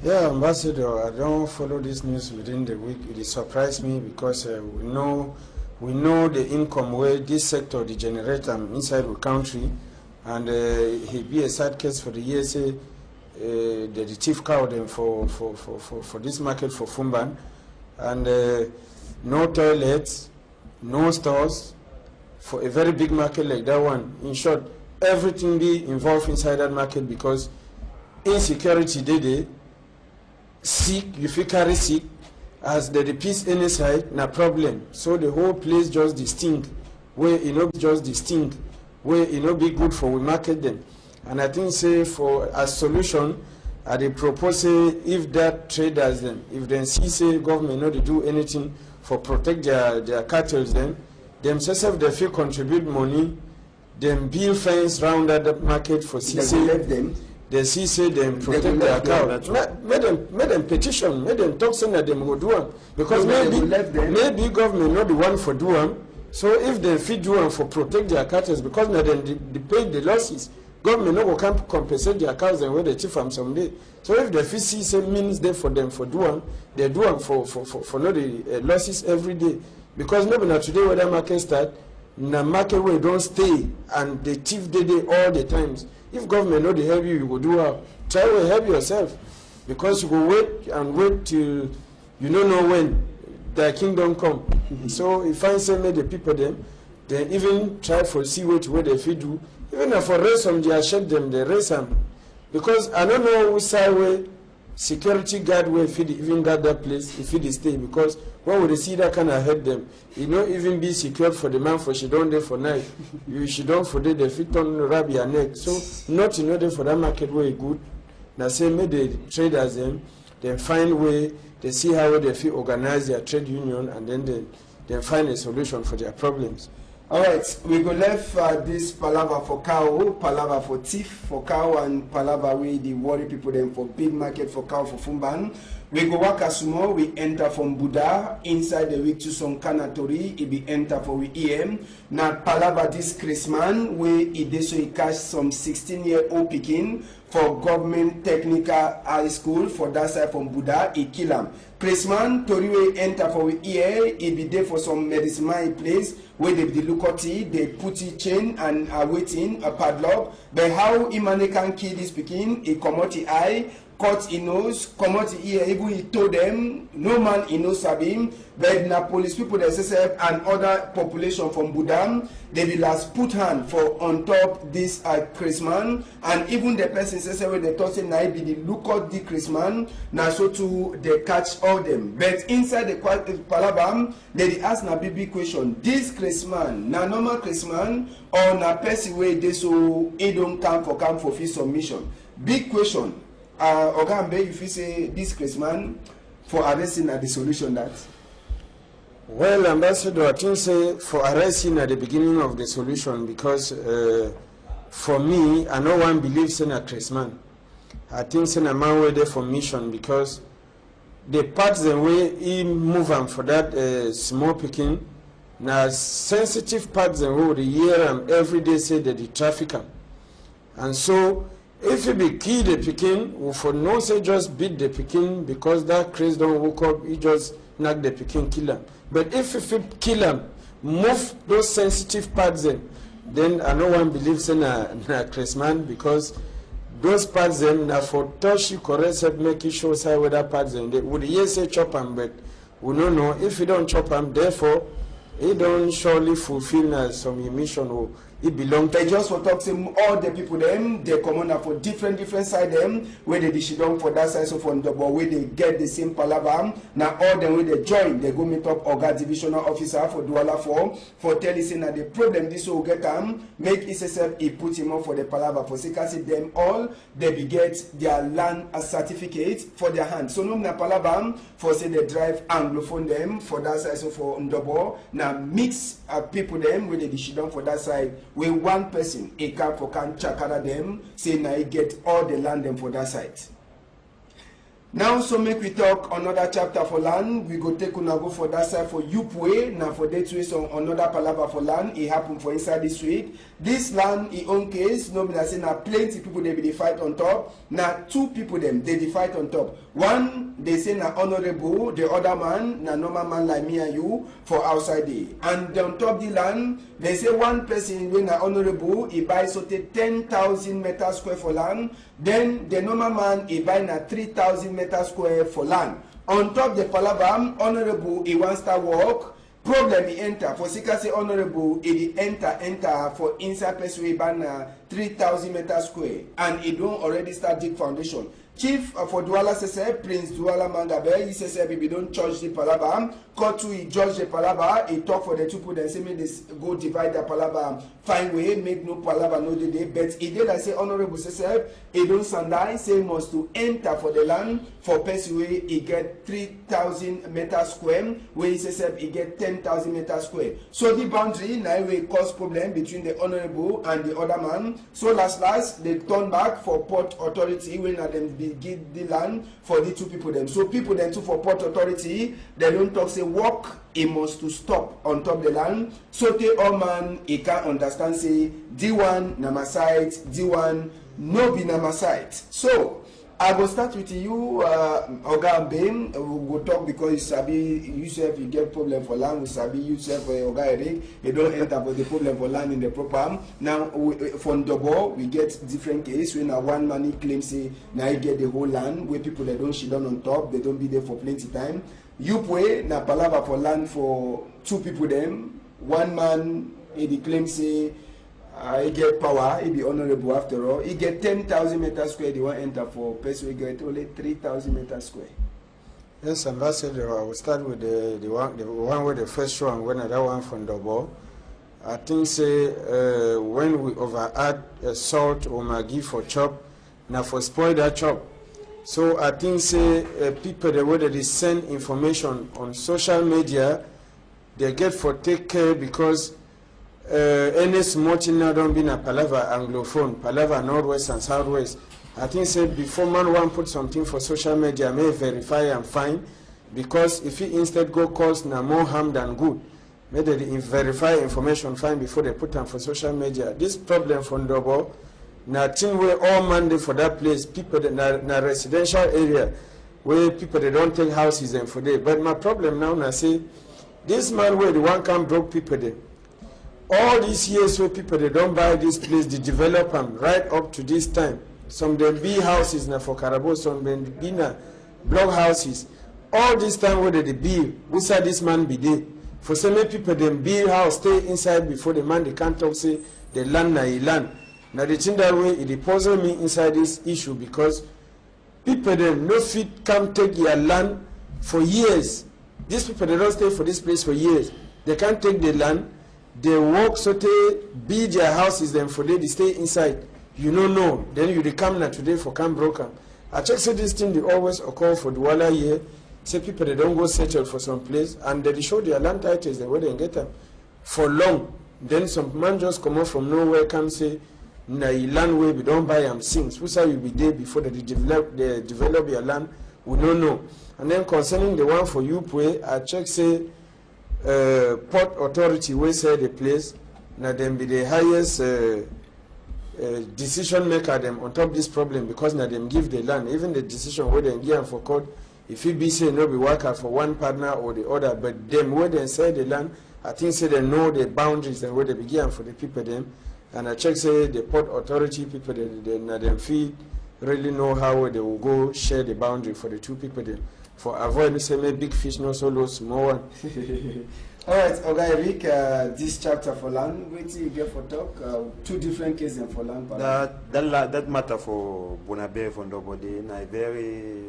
Yeah, Ambassador, I don't follow this news within the week. It surprised me because we know the income where this sector they generate inside the country, and it be a sad case for the ESA the thief cow them for this market for Fumban, and no toilets. No stores for a very big market like that one. In short, everything be involved inside that market because insecurity they sick, you feel carry sick, as the peace inside, no problem. So the whole place just distinct, where just distinct, where be good for we market them. And I think say for a solution, they propose say if that traders then, if they see say government not to do anything for protect their cattle, then themselves they feel contribute money, them build fence round that market for CC. They see say them protect their cow. Make them petition, make them talk saying that them go do one. Because maybe government not the one for do one. So if they feed do one for protect their cattle, because now then they pay the losses. Government no go can't compensate their cows and where they chief from someday. So if the FCC say means there for them for do one, they do one for not the losses every day. Because maybe not today when that market start, in a market where you don't stay and the thief they all the times. If government not to help you, you go do well. Try to help yourself. Because you go wait till you don't know when the kingdom come. So if I say make the people them, they even try for see what they fit do. Even if for raise them, they shake them, they raise them. Because I don't know which side way security guard will feed even guard that place if it stay. Because when would they see that kind of help them? You know, even be secured for the man for she don't there for night. You she don't for day they fit on rub your neck. So not in order for that market way good. Now say make the traders them, they find way. They see how they feel organize their trade union, and then they find a solution for their problems. All right, we go left this palaver for cow, palaver for thief for cow, and palaver with the worry people them for big market for cow for Fumban. We go waka sumo, we enter from Buddha, inside the week to some Kanatori, it be enter for we EM. Now palaver this Christmas, we it so he catch some 16-year-old picking for government technical high school for that side from Buddha, he kill him. Christmas, Toriwe enter for we here, it be there for some medicine place where they the lukoti, they put it chain and are waiting a padlock. But how Imane can kill this picking, he come out the eye, cut his nose, come out the ear, even he told them, no man he knows him, but na police people themselves and other population from Buddha, they will last put hand for on top this Christmas, and even the person says when they thought say be the look out the Christmas, now so too they catch all them. But inside the palabam, they ask na big question, this Christmas, na normal Christmas or na person way they so he don't come for his submission. Big question. Ogambe, if you say this Christmas for arresting at the solution that? Well, Ambassador, I think say for arresting at the beginning of the solution, because for me, I no one believes in a Christmas. I think say a man way there for mission, because the parts the way he move on for that small picking, now sensitive parts the way the year and every day say that the traffic am. And so if you be kill the picking, we for no say just beat the picking because that craze don't woke up, he just knock the picking, kill him. But if you kill him, move those sensitive parts then I no one believes in a Christmas, because those parts then na for touch you correct make you show say whether parts then they would yes say chop them, but we don't know if you don't chop them, therefore he don't surely fulfill some mission or it belongs. They just for talk to all the people them, they come on for different side them, where they dishidon for that side so for the where they get the same palaver. Now all them where they join, they go meet up Oga divisional officer for Douala for telling saying that the problem this will get make SSF he put him up for the palaver for say them all they be get their land as certificate for their hand. So no na palaver for say they drive anglophone them for that side so for Ndobo. Now mix people them where they dishidon for that side. When one person, a can for can chakara them, say now he get all the land them for that site. Now, so make we talk another chapter for land. We go take una go for that side for Yupwe. Now for that way, so another palava for land. It happened for inside this week. This land, in own case, no me say now plenty people they be fight on top. Now two people them they fight on top. One they say na honorable, the other man na normal man like me and you for outside day. And on top the land, they say one person when na honorable he buy so 10,000 meters square for land. Then the normal man he buy na 3,000 meters square for land. On top the palabam, honorable he wants to work. Problem he enter for sika say honorable he enter for inside person we buy na 3,000 meters square and he don't already start dig foundation. Chief for Douala says Prince Douala Mangabe, he says if don't charge the palaba, cut to he judge the palaba, he talk for the two people, then say me this go divide the palaba, find way, make no palaba no day, but he did I say honorable says he don't sandai, say must to enter for the land for person way he get 3,000 meters square, where he says he get 10,000 meters square. So the boundary now will cause problem between the honorable and the other man. So last they turn back for port authority when them be give the land for the two people them. So people then too for port authority, they don't talk say work he must to stop on top the land. So the all man he can't understand say D1 na my side, D1 no be na my side. So I will start with you, Oga Mbem. We will talk because you sabi yourself you get problem for land. We sabi yourself Oga Eric. You don't enter for the problem for land in the proper. Now for Ndobo we get different case when one man claims say now he get the whole land where people they don't sit down on top, they don't be there for plenty time. Yupwe na palava for land for two people them. One man he claim say he get power, he be honorable after all. He get 10,000 meters square. They want enter for person we get only 3,000 meters square. Yes, Ambassador, I will start with the one with the first one, when that one from Dobo. I think say when we over add salt or maggi for chop, now for spoil that chop. So I think say people the way that they send information on social media, they get for take care because any small thing now don't be a Palava Anglophone, Palava Northwest and Southwest. I think say before man one put something for social media, may verify and find, because if he instead go cause na more harm than good, may they verify information find before they put them for social media. This problem from Dobo, na thing where all Monday for that place, people that na residential area where people they don't take houses and for there. But my problem now na say this man where the one come broke people there. All these years where people they don't buy this place, they develop them right up to this time. Some them be houses na for Carabo, some them be na block houses. All this time where they build, we saw this man be there. For so many people them build house, stay inside before the man they can't talk say the land na land. Now the thing that way it puzzle me inside this issue because people them no fit come take your land for years. These people they don't stay for this place for years. They can't take the land. They walk so they build their houses then for they stay inside. You don't know. Then you come now today for come broken. I check say this thing they always occur for the Walla year. Say people they don't go settle for some place and they show their land titles the way they get them for long. Then some man just come out from nowhere come say na land where we don't buy them things. Who say you be there before they develop your land? We don't know. And then concerning the one for Yupwe, I check say Port Authority will say the place now them be the highest decision maker them on top this problem because now them give the land, even the decision where they give for court, if it be say no be worker for one partner or the other, but them where they sell the land, I think say they know the boundaries and where they begin for the people them, and I check say the Port Authority people they now them feel really know how they will go share the boundary for the two people them for avoid say maybe big fish no solo small one. All right, okay, Rick, this chapter for land, wait till you get for talk. Two different cases for land. That matter for Bonabe from Dobode, very